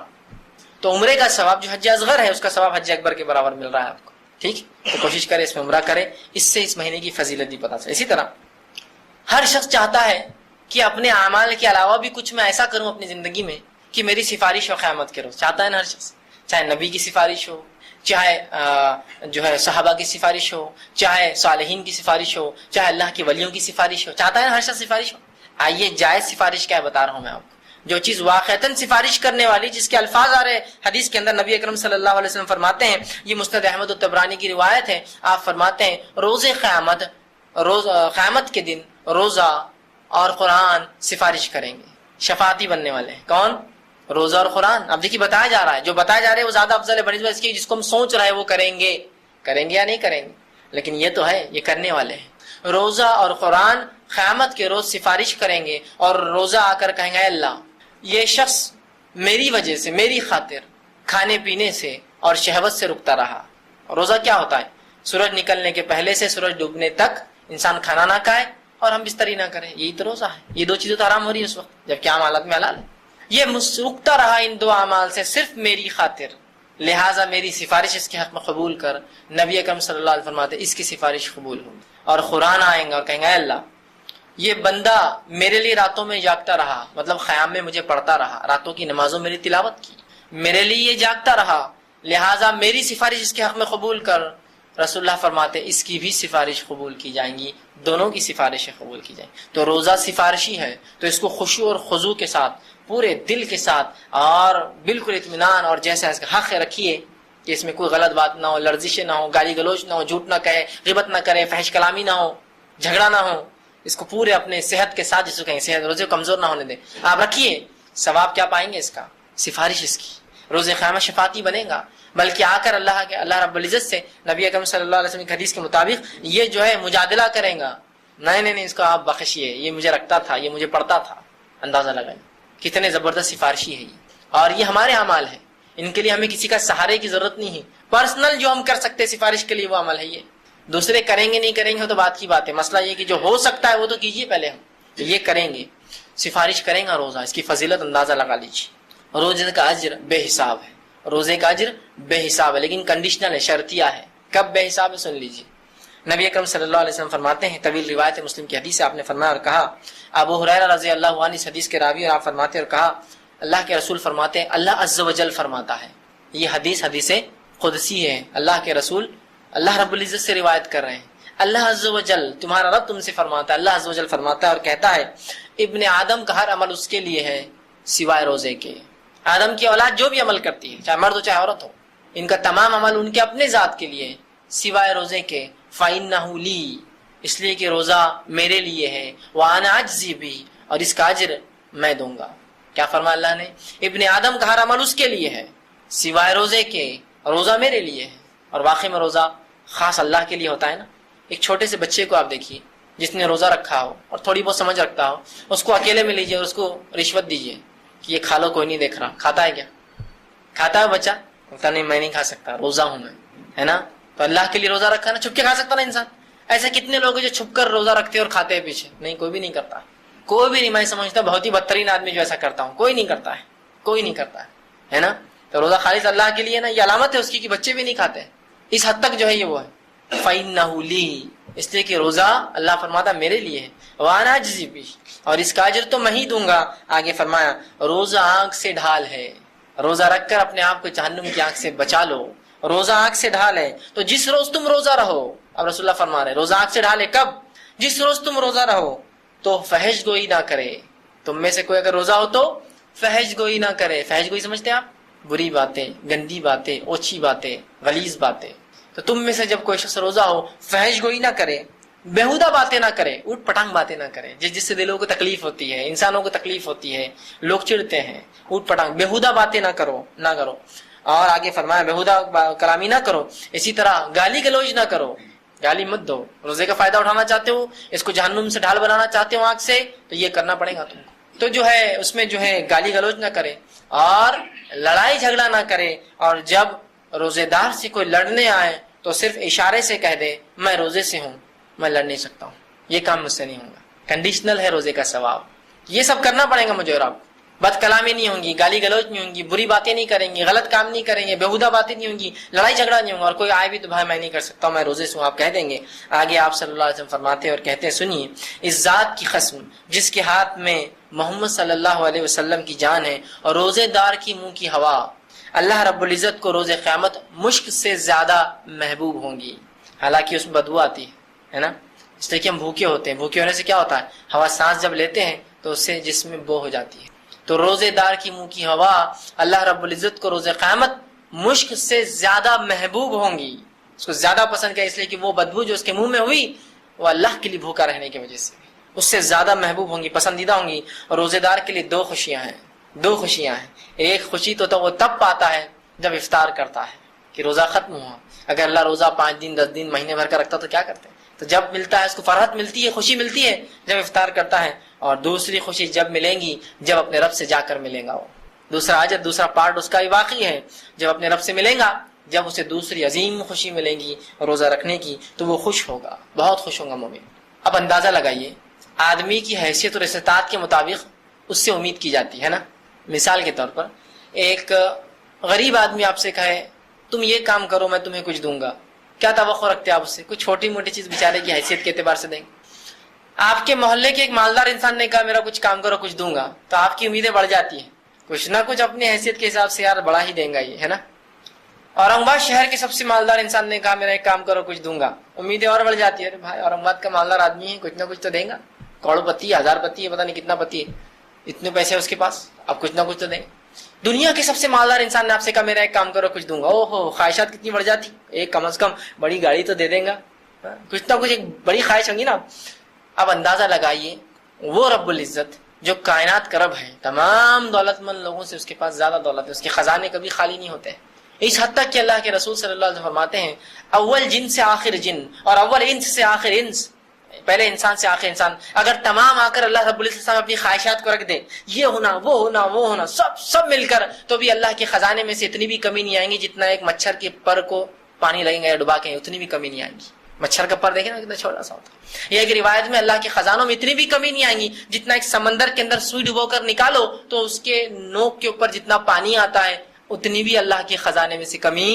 تو عمرے کا ثواب جو حج اصغر ہے اس کا ثواب حج اکبر کے برابر مل رہا ہے آپ کو، ٹھیک، تو کوشش کرے اس میں عمرہ کرے، اس سے اس مہینے کی فضیلت بھی پتہ چلے۔ اسی طرح ہر شخص چاہتا ہے کہ اپنے اعمال کے علاوہ بھی کچھ میں ایسا کروں اپنی زندگی میں کہ میری سفارش ہو قیامت کے روز، چاہتا ہے نا ہر شخص، چاہے نبی کی سفارش ہو، چاہے جو ہے صحابہ کی سفارش ہو، چاہے صالحین کی سفارش ہو، چاہے اللہ کے ولیوں کی سفارش ہو، چاہتا ہے نا ہر شخص سفارش ہو۔ آئیے جائز سفارش کیا ہے بتا رہا ہوں میں آپ کو، جو چیز واقعتاً سفارش کرنے والی، جس کے الفاظ آ رہے حدیث کے اندر، نبی اکرم صلی اللہ علیہ وسلم فرماتے ہیں، یہ مسند احمد الطبرانی کی روایت ہے، آپ فرماتے ہیں روز قیامت کے دن روزہ اور قرآن سفارش کریں گے، شفاعتی بننے والے ہیں۔ کون؟ روزہ اور قرآن۔ اب دیکھیے بتایا جا رہا ہے، جو بتایا جا رہا ہے وہ زیادہ افضل ہے بنسبت اس کی جس کو ہم سوچ رہے ہیں وہ کریں گے یا نہیں کریں گے، لیکن یہ تو ہے یہ کرنے والے ہیں۔ روزہ اور قرآن قیامت کے روز سفارش کریں گے، اور روزہ آ کر کہیں گے اے اللہ یہ شخص میری وجہ سے، میری خاطر کھانے پینے سے اور شہوت سے رکتا رہا۔ روزہ کیا ہوتا ہے؟ سورج نکلنے کے پہلے سے سورج ڈوبنے تک انسان کھانا نہ کھائے اور ہم بستری نہ کریں، یہی تو روزہ ہے۔ یہ دو چیزیں تو حرام ہو رہی ہے اس وقت، جبکہ عام حالت میں حلال ہے۔ یہ رکتا رہا ان دو اعمال سے صرف میری خاطر، لہٰذا میری سفارش اس کے حق میں قبول کر۔ نبی اکرم صلی اللہ علیہ وسلم فرماتے اس کی سفارش قبول ہوگی، اور قرآن آئیں گا اور کہیں گے اے اللہ یہ بندہ میرے لیے راتوں میں جاگتا رہا، مطلب خیام میں مجھے پڑھتا رہا، راتوں کی نمازوں میری تلاوت کی، میرے لیے یہ جاگتا رہا، لہٰذا میری سفارش اس کے حق میں قبول کر۔ رسول اللہ فرماتے اس کی بھی سفارش قبول کی جائیں گی، دونوں کی سفارشیں قبول کی جائیں گی۔ تو روزہ سفارشی ہے، تو اس کو خشوع اور خضوع کے ساتھ، پورے دل کے ساتھ اور بالکل اطمینان اور جیسا اس کا حق رکھیے کہ اس میں کوئی غلط بات نہ ہو، لرزشیں نہ ہو، گالی گلوچ نہ ہو، جھوٹ نہ کہے، غیبت نہ کرے، فحش کلامی نہ ہو، جھگڑا نہ ہو۔ اس کو پورے اپنے صحت کے ساتھ، جس کو کہیں صحت روزے کو کمزور نہ ہونے دیں، آپ رکھیے۔ ثواب کیا پائیں گے اس کا؟ سفارش اس کی، روز قیامت شفاعتی بنے گا، بلکہ آ کر اللہ رب العزت سے نبی اکرم صلی اللہ علیہ وسلم کی حدیث کے مطابق یہ جو ہے مجادلہ کریں گا، نہیں اس کو آپ بخشیے، یہ مجھے رکھتا تھا، یہ مجھے پڑھتا تھا۔ اندازہ لگائیں کتنے زبردست سفارشی ہے یہ، اور یہ ہمارے اعمال ہیں، ان کے لیے ہمیں کسی کا سہارے کی ضرورت نہیں ہے۔ پرسنل جو ہم کر سکتے سفارش کے لیے وہ عمل ہے یہ، دوسرے کریں گے نہیں کریں گے تو بات کی بات ہے، مسئلہ یہ کہ جو ہو سکتا ہے وہ تو کیجیے پہلے، ہم تو یہ کریں گے، سفارش کریں گا روزہ، اس کی فضیلت اندازہ لگا لیجیے۔ روزے کا اجر بے حساب ہے، روزے کا اجر بے حساب ہے، لیکن کنڈیشنل ہے، شرطیہ ہے۔ کب بے حساب ہے سن لیجیے۔ نبی اکرم صلی اللہ علیہ وسلم فرماتے ہیں، طویل روایت ہے، مسلم کی حدیث ہے، آپ نے فرمایا اور کہا، ابو ہریرہ رضی اللہ عنہ اس حدیث کے راوی، اور آپ فرماتے اور کہا اللہ کے رسول فرماتے ہیں، اللہ عز و جل فرماتا ہے، یہ حدیث قدسی ہے، اللہ کے رسول اللہ رب العزت سے روایت کر رہے ہیں، اللہ عز و جل تمہارا رب تم سے فرماتا ہے، اللہ عز و جل فرماتا ہے اور کہتا ہے ابن آدم کا ہر عمل اس کے لیے ہے سوائے روزے کے۔ آدم کی اولاد جو بھی عمل کرتی ہے، چاہے مرد ہو چاہے عورت ہو، ان کا تمام عمل ان کے اپنے ذات کے لیے سوائے روزے کے۔ فَإِنَّهُ لِي، اس لیے کہ روزہ میرے لیے ہے، وَأَنَا أَجْزِي بِهِ، اور اس کا اجر میں دوں گا۔ کیا فرمایا اللہ نے؟ ابن آدم کا ہر عمل اس کے لیے ہے سوائے روزے کے، روزہ میرے لیے ہے۔ اور واقعی میں روزہ خاص اللہ کے لیے ہوتا ہے نا۔ ایک چھوٹے سے بچے کو آپ دیکھیے جس نے روزہ رکھا ہو اور تھوڑی بہت سمجھ رکھتا ہو، اس کو اکیلے میں لیجیے اور اس کو رشوت دیجیے کہ یہ کھا لو، کوئی نہیں دیکھ رہا، کھاتا ہے کیا؟ کھاتا ہے بچہ؟ کہتا نہیں میں نہیں کھا سکتا، روزہ ہوں میں، ہے نا۔ تو اللہ کے لیے روزہ رکھا نا، چھپ کے کھا سکتا نا انسان؟ ایسے کتنے لوگ ہیں جو چھپ کر روزہ رکھتے اور کھاتے ہیں پیچھے؟ نہیں، کوئی بھی نہیں کرتا، کوئی بھی نہیں۔ میں سمجھتا بہت ہی بدترین آدمی جو ایسا کرتا ہوں، کوئی نہیں کرتا ہے، کوئی نہیں کرتا ہے نا۔ تو روزہ خالص اللہ کے لیے نا، یہ علامت ہے اس کی کہ بچے بھی نہیں کھاتے، اس حد تک جو ہے یہ وہ ہے۔ فَإِنَّهُ لِي، اس لیے کہ روزہ اللہ فرماتا میرے لیے ہے، وَأَنَا أَجْزِي بِهِ، اور اس کا اجر تو میں ہی دوں گا۔ آگے فرمایا روزہ آنکھ سے ڈھال ہے، روزہ رکھ کر اپنے آپ کو جہنم کی آنکھ سے بچا لو، روزہ آنکھ سے ڈھال ہے۔ تو جس روز تم روزہ رہو، اب رسول اللہ فرما رہے روزہ آنکھ سے ڈھال ہے کب؟ جس روز تم روزہ رہو تو فحش گوئی نہ کرے، تم میں سے کوئی اگر روزہ ہو تو فحش گوئی نہ کرے۔ فحش گوئی سمجھتے ہیں آپ؟ بری باتیں، گندی باتیں، اوچھی باتیں، غلیظ باتیں۔ تو تم میں سے جب کوئی شخص روزہ ہو فحش گوئی نہ کرے، بیہودہ باتیں نہ کرے، اوٹ پٹانگ باتیں نہ کرے، جس سے دلوں کو تکلیف ہوتی ہے، انسانوں کو تکلیف ہوتی ہے، لوگ چڑھتے ہیں، اوٹ پٹانگ بیہودہ باتیں نہ کرو۔ اور آگے فرمایا بیہودہ کلامی نہ کرو، اسی طرح گالی گلوچ نہ کرو، گالی مت دو۔ روزے کا فائدہ اٹھانا چاہتے ہو، اس کو جہنم سے ڈھال بنانا چاہتے ہو آنکھ سے، تو یہ کرنا پڑے گا تم کو۔ تو جو ہے اس میں جو ہے گالی گلوچ نہ کرے اور لڑائی جھگڑا نہ کرے، اور جب روزے دار سے کوئی لڑنے آئے تو صرف اشارے سے کہہ دے میں روزے سے ہوں، میں لڑ نہیں سکتا ہوں، یہ کام مجھ سے نہیں ہوگا۔ کنڈیشنل ہے روزے کا ثواب، یہ سب کرنا پڑے گا مجھے اور آپ کو۔ بد کلامی نہیں ہوں گی، گالی گلوچ نہیں ہوں گی، بری باتیں نہیں کریں گے، غلط کام نہیں کریں گے، بیہودہ باتیں نہیں ہوں گی، لڑائی جھگڑا نہیں ہوگا، اور کوئی آئے بھی تو بھائی میں نہیں کر سکتا ہوں، میں روزے سے ہوں، آپ کہہ دیں گے۔ آگے آپ صلی اللہ علیہ وسلم فرماتے ہیں اور کہتے ہیں، سنیے، اس ذات کی قسم جس کے ہاتھ میں محمد صلی اللہ علیہ وسلم کی جان ہے اور روزے دار کی منہ کی ہوا، اللہ رب العزت کو روز قیامت مشک سے زیادہ محبوب ہوں گی، حالانکہ اس میں بدبو آتی ہے نا، اس لیے کہ ہم بھوکے ہوتے ہیں، بھوکے ہونے سے کیا ہوتا ہے، ہوا سانس جب لیتے ہیں تو اس سے جسم میں بو ہو جاتی ہے، تو روزے دار کی منہ کی ہوا اللہ رب العزت کو روز قیامت مشک سے زیادہ محبوب ہوں گی، اس کو زیادہ پسند کیا، اس لیے کہ وہ بدبو جو اس کے منہ میں ہوئی وہ اللہ کے لیے بھوکا رہنے کی وجہ سے اس سے زیادہ محبوب ہوں گی، پسندیدہ ہوں گی۔ اور روزے دار کے لیے دو خوشیاں ہیں، ایک خوشی تو وہ تب پاتا ہے جب افطار کرتا ہے کہ روزہ ختم ہوا، اگر اللہ روزہ 5 دن 10 دن مہینے بھر کا رکھتا تو کیا کرتے ہیں، تو جب ملتا ہے اس کو فرحت ملتی ہے، خوشی ملتی ہے جب افطار کرتا ہے، اور دوسری خوشی جب ملیں گی جب اپنے رب سے جا کر ملیں گا، وہ دوسرا اجر دوسرا پارٹ اس کا بھی باقی ہے، جب اپنے رب سے ملیں گا، جب اسے دوسری عظیم خوشی ملے گی روزہ رکھنے کی تو وہ خوش ہوگا، بہت خوش ہوگا مومن۔ اب اندازہ لگائیے، آدمی کی حیثیت اور استطاعت کے مطابق اس سے امید کی جاتی ہے نا، مثال کے طور پر ایک غریب آدمی آپ سے کہے تم یہ کام کرو میں تمہیں کچھ دوں گا، کیا توقع رکھتے ہیں آپ اس سے؟ کچھ چھوٹی موٹی چیز بیچارے کی حیثیت کے اعتبار سے دیں گے۔ آپ کے محلے کے ایک مالدار انسان نے کہا میرا کچھ کام کرو کچھ دوں گا، تو آپ کی امیدیں بڑھ جاتی ہیں، کچھ نہ کچھ اپنی حیثیت کے حساب سے یار بڑا ہی دیں گا یہ، ہے نا۔ اورنگ آباد شہر کے سب سے مالدار انسان نے کہا میرا ایک کام کرو کچھ دوں گا، امیدیں اور بڑھ جاتی ہے، ارے بھائی اورنگ آباد کا مالدار آدمی ہے، کچھ نہ کچھ تو دیں گا، کروڑ پتی ہے، 1000 پتی ہے، پتہ نہیں کتنا پتی ہے، اتنے پیسے اس کے پاس، اب کچھ نہ کچھ تو دیں گے۔ دنیا کے سب سے مالدار انسان نے آپ سے کہا میرا ایک کام کرو کچھ دوں گا، او ہو خواہشات کتنی بڑھ جاتی، ایک کم از کم بڑی گاڑی تو دے دیں گا، کچھ نہ کچھ ایک بڑی خواہش ہوگی نا۔ اب اندازہ لگائیے، وہ رب العزت جو کائنات کا رب ہے، تمام دولت مند لوگوں سے اس کے پاس زیادہ دولت ہے، اس کے خزانے کبھی خالی نہیں ہوتے، اس حد تک کہ اللہ کے رسول صلی اللہ علیہ وسلم فرماتے ہیں اول جن سے آخر جن اور اول انس سے آخر انس، پہلے انسان سے آخر انسان، اگر تمام آ کر اللہ رب العزت اپنی خواہشات کو رکھ دے، یہ ہونا وہ ہونا وہ ہونا سب مل کر، تو بھی اللہ کے خزانے میں سے اتنی بھی کمی نہیں آئیں گی جتنا ایک مچھر کے پر کو پانی لگیں گے یا ڈبا کے، اتنی بھی کمی نہیں آئیں گی۔ مچھر کا پر دیکھیں نا کتنا چھوٹا سا ہوتا ہے، یہ ایک روایت میں اللہ کے خزانوں میں اتنی بھی کمی نہیں آئیں گی جتنا ایک سمندر کے اندر سوئی ڈبو کر نکالو تو اس کے نوک کے اوپر جتنا پانی آتا ہے اتنی بھی اللہ کے خزانے میں سے کمی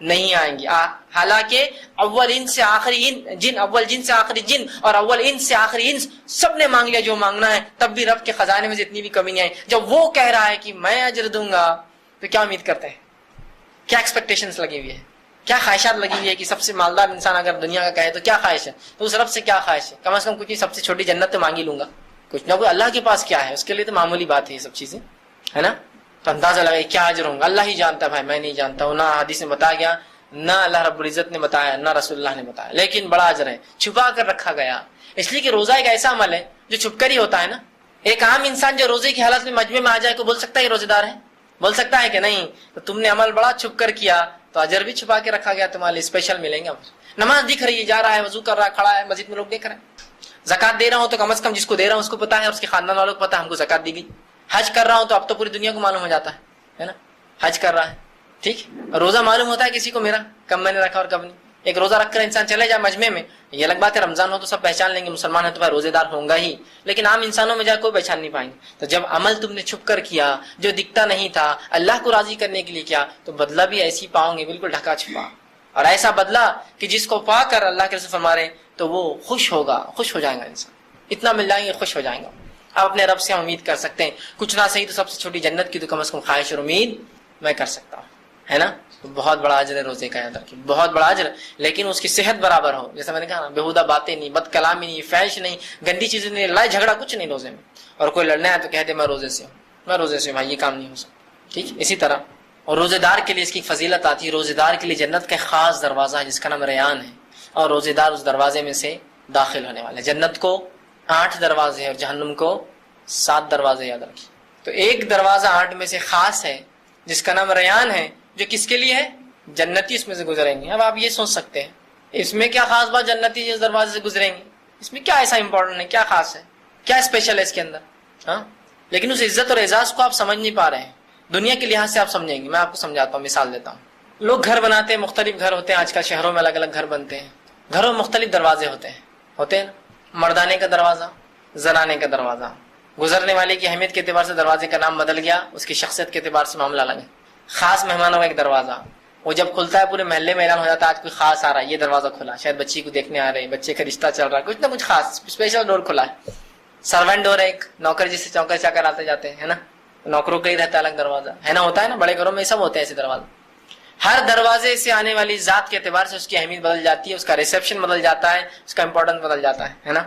نہیں آئیں گی۔ حالانکہ اول ان سے آخری جن، اول جن سے آخری جن اور اول ان سے آخری انس سب نے مانگ لیا جو مانگنا ہے، تب بھی رب کے خزانے میں سے اتنی بھی کمی نہیں آئی۔ جب وہ کہہ رہا ہے کہ میں اجر دوں گا تو کیا امید کرتے ہیں، کیا ایکسپیکٹیشنز لگی ہوئی ہے، کیا خواہشات لگی ہوئی ہے کہ سب سے مالدار انسان اگر دنیا کا کہے تو کیا خواہش ہے، تو اس رب سے کیا خواہش ہے، کم از کم کچھ نہیں، سب سے چھوٹی جنت تو مانگ ہی لوں گا، کچھ نہ کچھ اللہ کے پاس کیا ہے، اس کے لیے تو معمولی بات ہے یہ سب چیزیں، ہے نا۔ تو اندازہ لگائے کیا اجر ہوں گا، اللہ ہی جانتا ہے بھائی، میں نہیں جانتا ہوں، نہ حدیث میں بتایا گیا، نہ اللہ رب العزت نے بتایا، نہ رسول اللہ نے بتایا، لیکن بڑا اجر ہے، چھپا کر رکھا گیا، اس لیے کہ روزہ ایک ایسا عمل ہے جو چھپ کر ہی ہوتا ہے نا۔ ایک عام انسان جو روزے کی حالت میں مجمع میں آ جائے کو بول سکتا ہے یہ روزے دار ہے، بول سکتا ہے کہ نہیں، تو تم نے عمل بڑا چھپ کر کیا تو اجر بھی چھپا کے رکھا گیا، تمہارے لیے اسپیشل ملیں گا۔ نماز دکھ رہی ہے، جا رہا ہے، وضو کر رہا ہے، کھڑا ہے مسجد میں، لوگ دیکھ رہے ہیں، زکات دے رہا ہوں تو کم از کم جس کو دے رہا ہوں اس کو پتا ہے اور اس کے خاندان والوں کو پتا ہے ہم کو زکات دی گئی، حج کر رہا ہوں تو اب تو پوری دنیا کو معلوم ہو جاتا ہے نا، حج کر رہا ہے، ٹھیک۔ روزہ معلوم ہوتا ہے کسی کو میرا کب میں نے رکھا اور کب نہیں، ایک روزہ رکھ کر انسان چلے جائے مجمع میں، یہ الگ بات ہے، رمضان ہو تو سب پہچان لیں گے مسلمان ہے تو بھائی روزے دار ہوں گا ہی، لیکن عام انسانوں میں جا کوئی پہچان نہیں پائیں گے۔ تو جب عمل تم نے چھپ کر کیا جو دکھتا نہیں تھا، اللہ کو راضی کرنے کے لیے کیا، تو بدلہ بھی ایسی پاؤں گے، بالکل ڈھکا چھپا، اور ایسا بدلہ کہ جس کو پا کر اللہ کے رسول فرما رہے تو وہ خوش ہوگا، خوش ہو جائے گا انسان، اتنا مل جائیں گے خوش ہو جائیں گا۔ اب اپنے رب سے ہم امید کر سکتے ہیں، کچھ نہ صحیح تو سب سے چھوٹی جنت کی تو کم از کم خواہش اور امید میں کر سکتا ہوں، ہے نا۔ بہت بڑا اجر ہے روزے کا، یاد رکھیے بہت بڑا اجر، لیکن اس کی صحت برابر ہو، جیسا میں نے کہا نا، بیہودہ باتیں نہیں، بد کلامی نہیں، فحش نہیں، گندی چیزیں نہیں، لڑائی جھگڑا کچھ نہیں روزے میں، اور کوئی لڑنا ہے تو کہہ دے میں روزے سے ہوں، میں روزے سے ہوں، بھائی یہ کام نہیں ہو سکتا، ٹھیک۔ اسی طرح اور روزے دار کے لیے اس کی فضیلت آتی ہے، روزے دار کے لیے جنت کا خاص دروازہ ہے جس کا نام ریان ہے، اور روزے دار اس دروازے میں سے داخل ہونے والے۔ جنت کو 8 دروازے ہیں اور جہنم کو 7 دروازے، یاد رکھیے۔ تو ایک دروازہ 8 میں سے خاص ہے جس کا نام ریان ہے، جو کس کے لیے ہے، جنتی اس میں سے گزریں گے۔ اب آپ یہ سوچ سکتے ہیں اس میں کیا خاص بات، جنتی جس دروازے سے گزریں گے اس میں کیا ایسا امپورٹنٹ ہے، کیا خاص ہے، کیا اسپیشل ہے اس کے اندر، ہاں، لیکن اس عزت اور اعزاز کو آپ سمجھ نہیں پا رہے ہیں، دنیا کے لحاظ سے آپ سمجھیں گے۔ میں آپ کو سمجھاتا ہوں، مثال دیتا ہوں۔ لوگ گھر بناتے ہیں، مختلف گھر ہوتے ہیں، آج کل شہروں میں الگ الگ گھر بنتے ہیں، گھروں میں مختلف دروازے ہوتے ہیں نا، مردانے کا دروازہ، زنانے کا دروازہ، گزرنے والے کی اہمیت کے اعتبار سے دروازے کا نام بدل گیا، اس کی شخصیت کے اعتبار سے معاملہ الگ ہے۔ خاص مہمانوں کا ایک دروازہ، وہ جب کھلتا ہے پورے محلے میں اعلان ہو جاتا ہے آج کوئی خاص آ رہا ہے، یہ دروازہ کھلا، شاید بچی کو دیکھنے آ رہے ہیں، بچے کا رشتہ چل رہا ہے، کچھ نہ کچھ خاص اسپیشل ڈور کھلا ہے۔ سرونٹ ڈور ہے ایک، نوکر جس سے چوکر چاکر آتے جاتے ہیں نا، نوکروں کا ہی رہتا ہے الگ دروازہ ہے نا، ہوتا ہے نا بڑے گھروں میں سب ہوتے ہیں ایسے دروازے۔ ہر دروازے سے آنے والی ذات کے اعتبار سے اس کی اہمیت بدل جاتی ہے، اس کا ریسیپشن بدل جاتا ہے، اس کا امپورٹنس بدل جاتا ہے نا،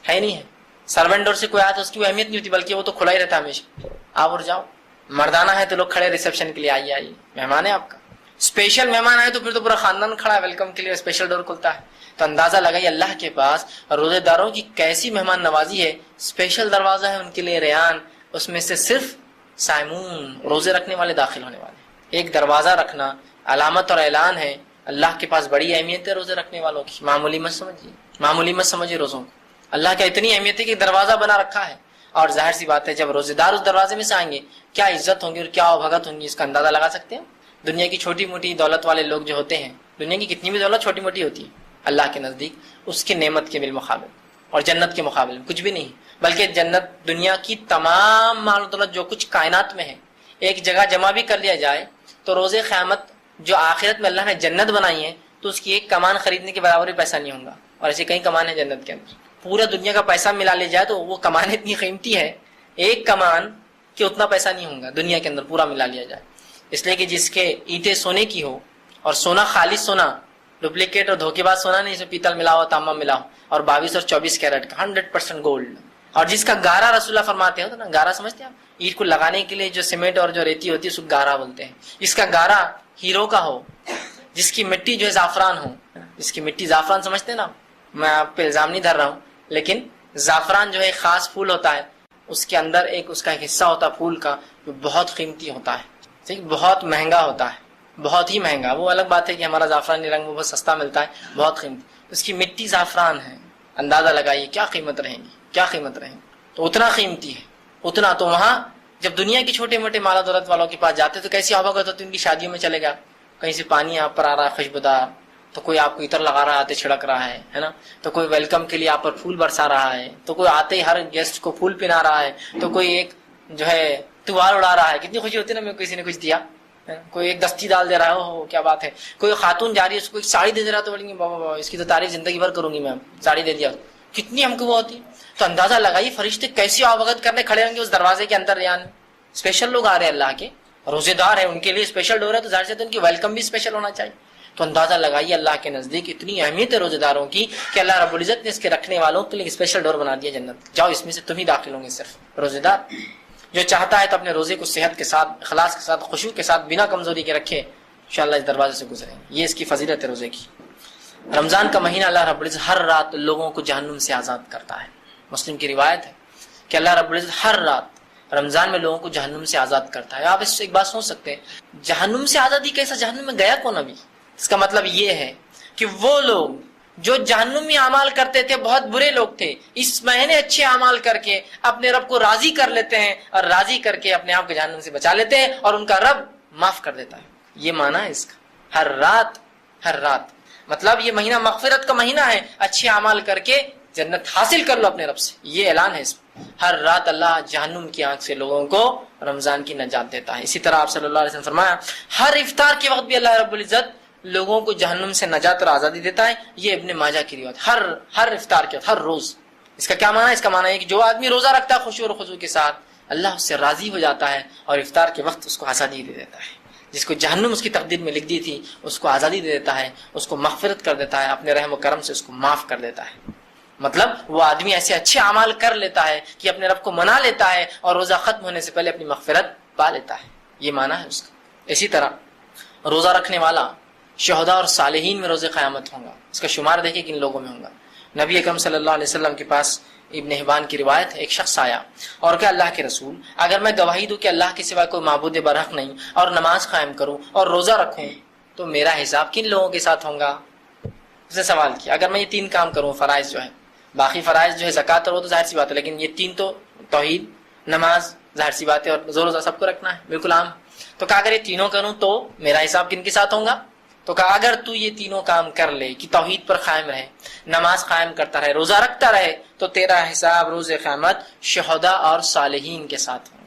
ہے نہیں ہے؟ سرونٹ ڈور سے کوئی آیا تو اس کی اہمیت نہیں ہوتی، بلکہ وہ تو کھلا ہی رہتا ہے ہمیشہ، آپ اور جاؤ۔ مردانہ ہے تو لوگ کھڑے ریسیپشن کے لیے، آئیے آئیے، مہمان ہے آپ کا۔ اسپیشل مہمان آئے تو پھر تو پورا خاندان کھڑا ہے ویلکم کے لیے، اسپیشل ڈور کھلتا ہے۔ تو اندازہ لگائیے اللہ کے پاس روزے داروں کی کیسی مہمان نوازی ہے، اسپیشل دروازہ ہے ان کے لیے ریان، اس میں سے صرف صائمون روزے رکھنے والے داخل ہونے والے۔ ایک دروازہ رکھنا علامت اور اعلان ہے، اللہ کے پاس بڑی اہمیت ہے روزے رکھنے والوں کی، معمولی مت سمجھیے روزوں کو۔ اللہ کا اتنی اہمیت ہے کہ دروازہ بنا رکھا ہے، اور ظاہر سی بات ہے جب روزے دار اس دروازے میں سے آئیں گے کیا عزت ہوں گی اور کیا بھگت ہوں گی، اس کا اندازہ لگا سکتے ہیں۔ دنیا کی چھوٹی موٹی دولت والے لوگ جو ہوتے ہیں، دنیا کی کتنی بھی دولت چھوٹی موٹی ہوتی ہے اللہ کے نزدیک اس کی نعمت کے بالمقابل اور جنت کے مقابل میں کچھ بھی نہیں، بلکہ جنت دنیا کی تمام مال و دولت جو کچھ کائنات میں ہے ایک جگہ جمع بھی کر لیا جائے تو روز قیامت جو آخرت میں اللہ نے جنت بنائی ہے تو اس کی ایک کمان خریدنے کے برابر بھی پیسہ نہیں ہوگا، اور ایسے کئی کمان ہے جنت کے اندر، پورا دنیا کا پیسہ ملا لیا جائے تو وہ کمان اتنی قیمتی ہے، ایک کمان کہ اتنا پیسہ نہیں ہوگا دنیا کے اندر پورا ملا لیا جائے۔ اس لیے کہ جس کے اینٹیں سونے کی ہو اور سونا خالص سونا، ڈپلیکیٹ اور دھوکے باز سونا نہیں، اس میں پیتل ملا ہو، تانبا ملا ہو، اور 22 اور 24 کیرٹ کا 100% گولڈ، اور جس کا گارا رسول اللہ فرماتے ہو نا، گارا سمجھتے ہیں آپ، اینٹ کو لگانے کے لیے جو سیمنٹ اور جو ریتی ہوتی ہے اس کو گارا بولتے ہیں، جس کا گارا ہیرو کا ہو، جس کی مٹی جو ہے زعفران ہو، جس کی مٹی زعفران سمجھتے ہیں نا، میں آپ پہ الزام نہیں دھر رہا ہوں، لیکن زعفران جو ہے ایک خاص پھول ہوتا ہے، اس کے اندر اس کا ایک حصہ ہوتا ہے پھول کا جو بہت قیمتی ہوتا ہے، ٹھیک، بہت مہنگا ہوتا ہے، بہت ہی مہنگا، وہ الگ بات ہے کہ ہمارا زعفرانی رنگ وہ بہت سستا ملتا ہے، بہت قیمتی، اس کی مٹی زعفران ہے، اندازہ لگائیے کیا قیمت رہیں گی، کیا قیمت رہیں گی، تو اتنا قیمتی ہے، اتنا تو وہاں جب دنیا کے چھوٹے موٹے مال و دولت والوں کے پاس جاتے تو کیسی آواگت ہوتی، ان کی شادیوں میں چلے گا، کہیں سے پانی آپ پر آ رہا ہے خوشبودار، تو کوئی آپ کو عطر لگا رہا ہے، آتے چھڑک رہا ہے نا، تو کوئی ویلکم کے لیے آپ پر پھول برسا رہا ہے، تو کوئی آتے ہی ہر گیسٹ کو پھول پہنا رہا ہے، تو کوئی ایک جو ہے تیوار اڑا رہا ہے، کتنی خوشی ہوتی ہے نا، میں کسی نے کچھ دیا، کوئی ایک دستی ڈال دے رہا ہے، ہو کیا بات ہے، کوئی خاتون جا رہی ہے اس کو ایک ساڑی دے دے رہا تو بولیں گے بابا بابا اس کی تو تعریف زندگی بھر کروں گی میں، ساڑی دے دیا، کتنی ہم کو وہ ہوتی ہے۔ تو اندازہ لگائیے فرشتے کیسی آواگت کرنے کھڑے ہوں گے اس دروازے کے اندر ریان میں، اسپیشل لوگ آ رہے ہیں اللہ کے، روزے دار ہیں، ان کے لیے اسپیشل ڈور ہے، تو ظاہر سے تو ان کی ویلکم بھی اسپیشل ہونا چاہیے۔ تو اندازہ لگائیے اللہ کے نزدیک اتنی اہمیت ہے روزے داروں کی کہ اللہ رب العزت نے اس کے رکھنے والوں کے لیے اسپیشل ڈور بنا دیا جنت، جاؤ اس میں سے تم ہی داخل ہوں گے صرف روزے دار۔ جو چاہتا ہے تو اپنے روزے کو صحت کے ساتھ، اخلاص کے ساتھ، خشوع کے ساتھ، بنا کمزوری کے رکھے، انشاءاللہ اس دروازے سے گزریں، یہ اس کی فضیلت ہے روزے کی۔ رمضان کا مہینہ اللہ رب العزت ہر رات لوگوں کو جہنم سے آزاد کرتا ہے، مسلم کی روایت ہے کہ اللہ رب العزت ہر رات رمضان میں لوگوں کو جہنم سے آزاد کرتا ہے۔ آپ اس سے ایک بات سوچ سکتے ہیں، جہنم سے آزادی کیسا، جہنم میں گیا کون ابھی؟ اس کا مطلب یہ ہے کہ وہ لوگ جو جہنمی اعمال کرتے تھے، بہت برے لوگ تھے، اس مہینے اچھے اعمال کر کے اپنے رب کو راضی کر لیتے ہیں، اور راضی کر کے اپنے آپ کو جہنم سے بچا لیتے ہیں، اور ان کا رب معاف کر دیتا ہے۔ یہ معنی ہے اس کا، ہر رات مطلب یہ مہینہ مغفرت کا مہینہ ہے، اچھے اعمال کر کے جنت حاصل کر لو اپنے رب سے، یہ اعلان ہے اس میں۔ ہر رات اللہ جہنم کی آنکھ سے لوگوں کو رمضان کی نجات دیتا ہے۔ اسی طرح آپ صلی اللہ علیہ وسلم نے فرمایا ہر افطار کے وقت بھی اللہ رب العزت لوگوں کو جہنم سے نجات اور آزادی دیتا ہے، یہ ابن ماجہ کی روایت، ہر افطار کے وقت، ہر روز۔ اس کا کیا معنی ہے؟ اس کا معنی ہے کہ جو آدمی روزہ رکھتا ہے خشوع اور خضوع کے ساتھ، اللہ اس سے راضی ہو جاتا ہے اور افطار کے وقت اس کو آزادی دے دیتا ہے۔ جس کو جہنم اس کی تقدیر میں لکھ دی تھی اس کو آزادی دے دیتا ہے، اس کو مغفرت کر دیتا ہے، اپنے رحم و کرم سے اس کو معاف کر دیتا ہے۔ مطلب وہ آدمی ایسے اچھے اعمال کر لیتا ہے کہ اپنے رب کو منا لیتا ہے اور روزہ ختم ہونے سے پہلے اپنی مغفرت پا لیتا ہے، یہ معنی ہے اس کا۔ اسی طرح روزہ رکھنے والا شہداء اور صالحین میں روز قیامت ہوں گا، اس کا شمار دیکھیں کن لوگوں میں ہوں گا۔ نبی اکرم صلی اللہ علیہ وسلم کے پاس ابن حبان کی روایت ہے، ایک شخص آیا اور کہ اللہ کے رسول، اگر میں گواہی دوں کہ اللہ کے سوا کوئی معبود برحق نہیں اور نماز قائم کروں اور روزہ رکھوں تو میرا حساب کن لوگوں کے ساتھ ہوگا؟ اس نے سوال کیا، اگر میں یہ 3 کام کروں، فرائض جو ہے، باقی فرائض جو ہے زکوٰۃ اور وہ تو ظاہر سی بات ہے، لیکن یہ 3 تو توحید، نماز، ظاہر سی بات ہے، اور روزہ سب کو رکھنا ہے بالکل عام، تو کہا اگر یہ تینوں کروں تو میرا حساب کن کے ساتھ ہوگا؟ تو کہا اگر تو یہ تینوں کام کر لے کہ توحید پر قائم رہے، نماز قائم کرتا رہے، روزہ رکھتا رہے، تو تیرا حساب روز قیامت شہداء اور صالحین کے ساتھ ہوگا۔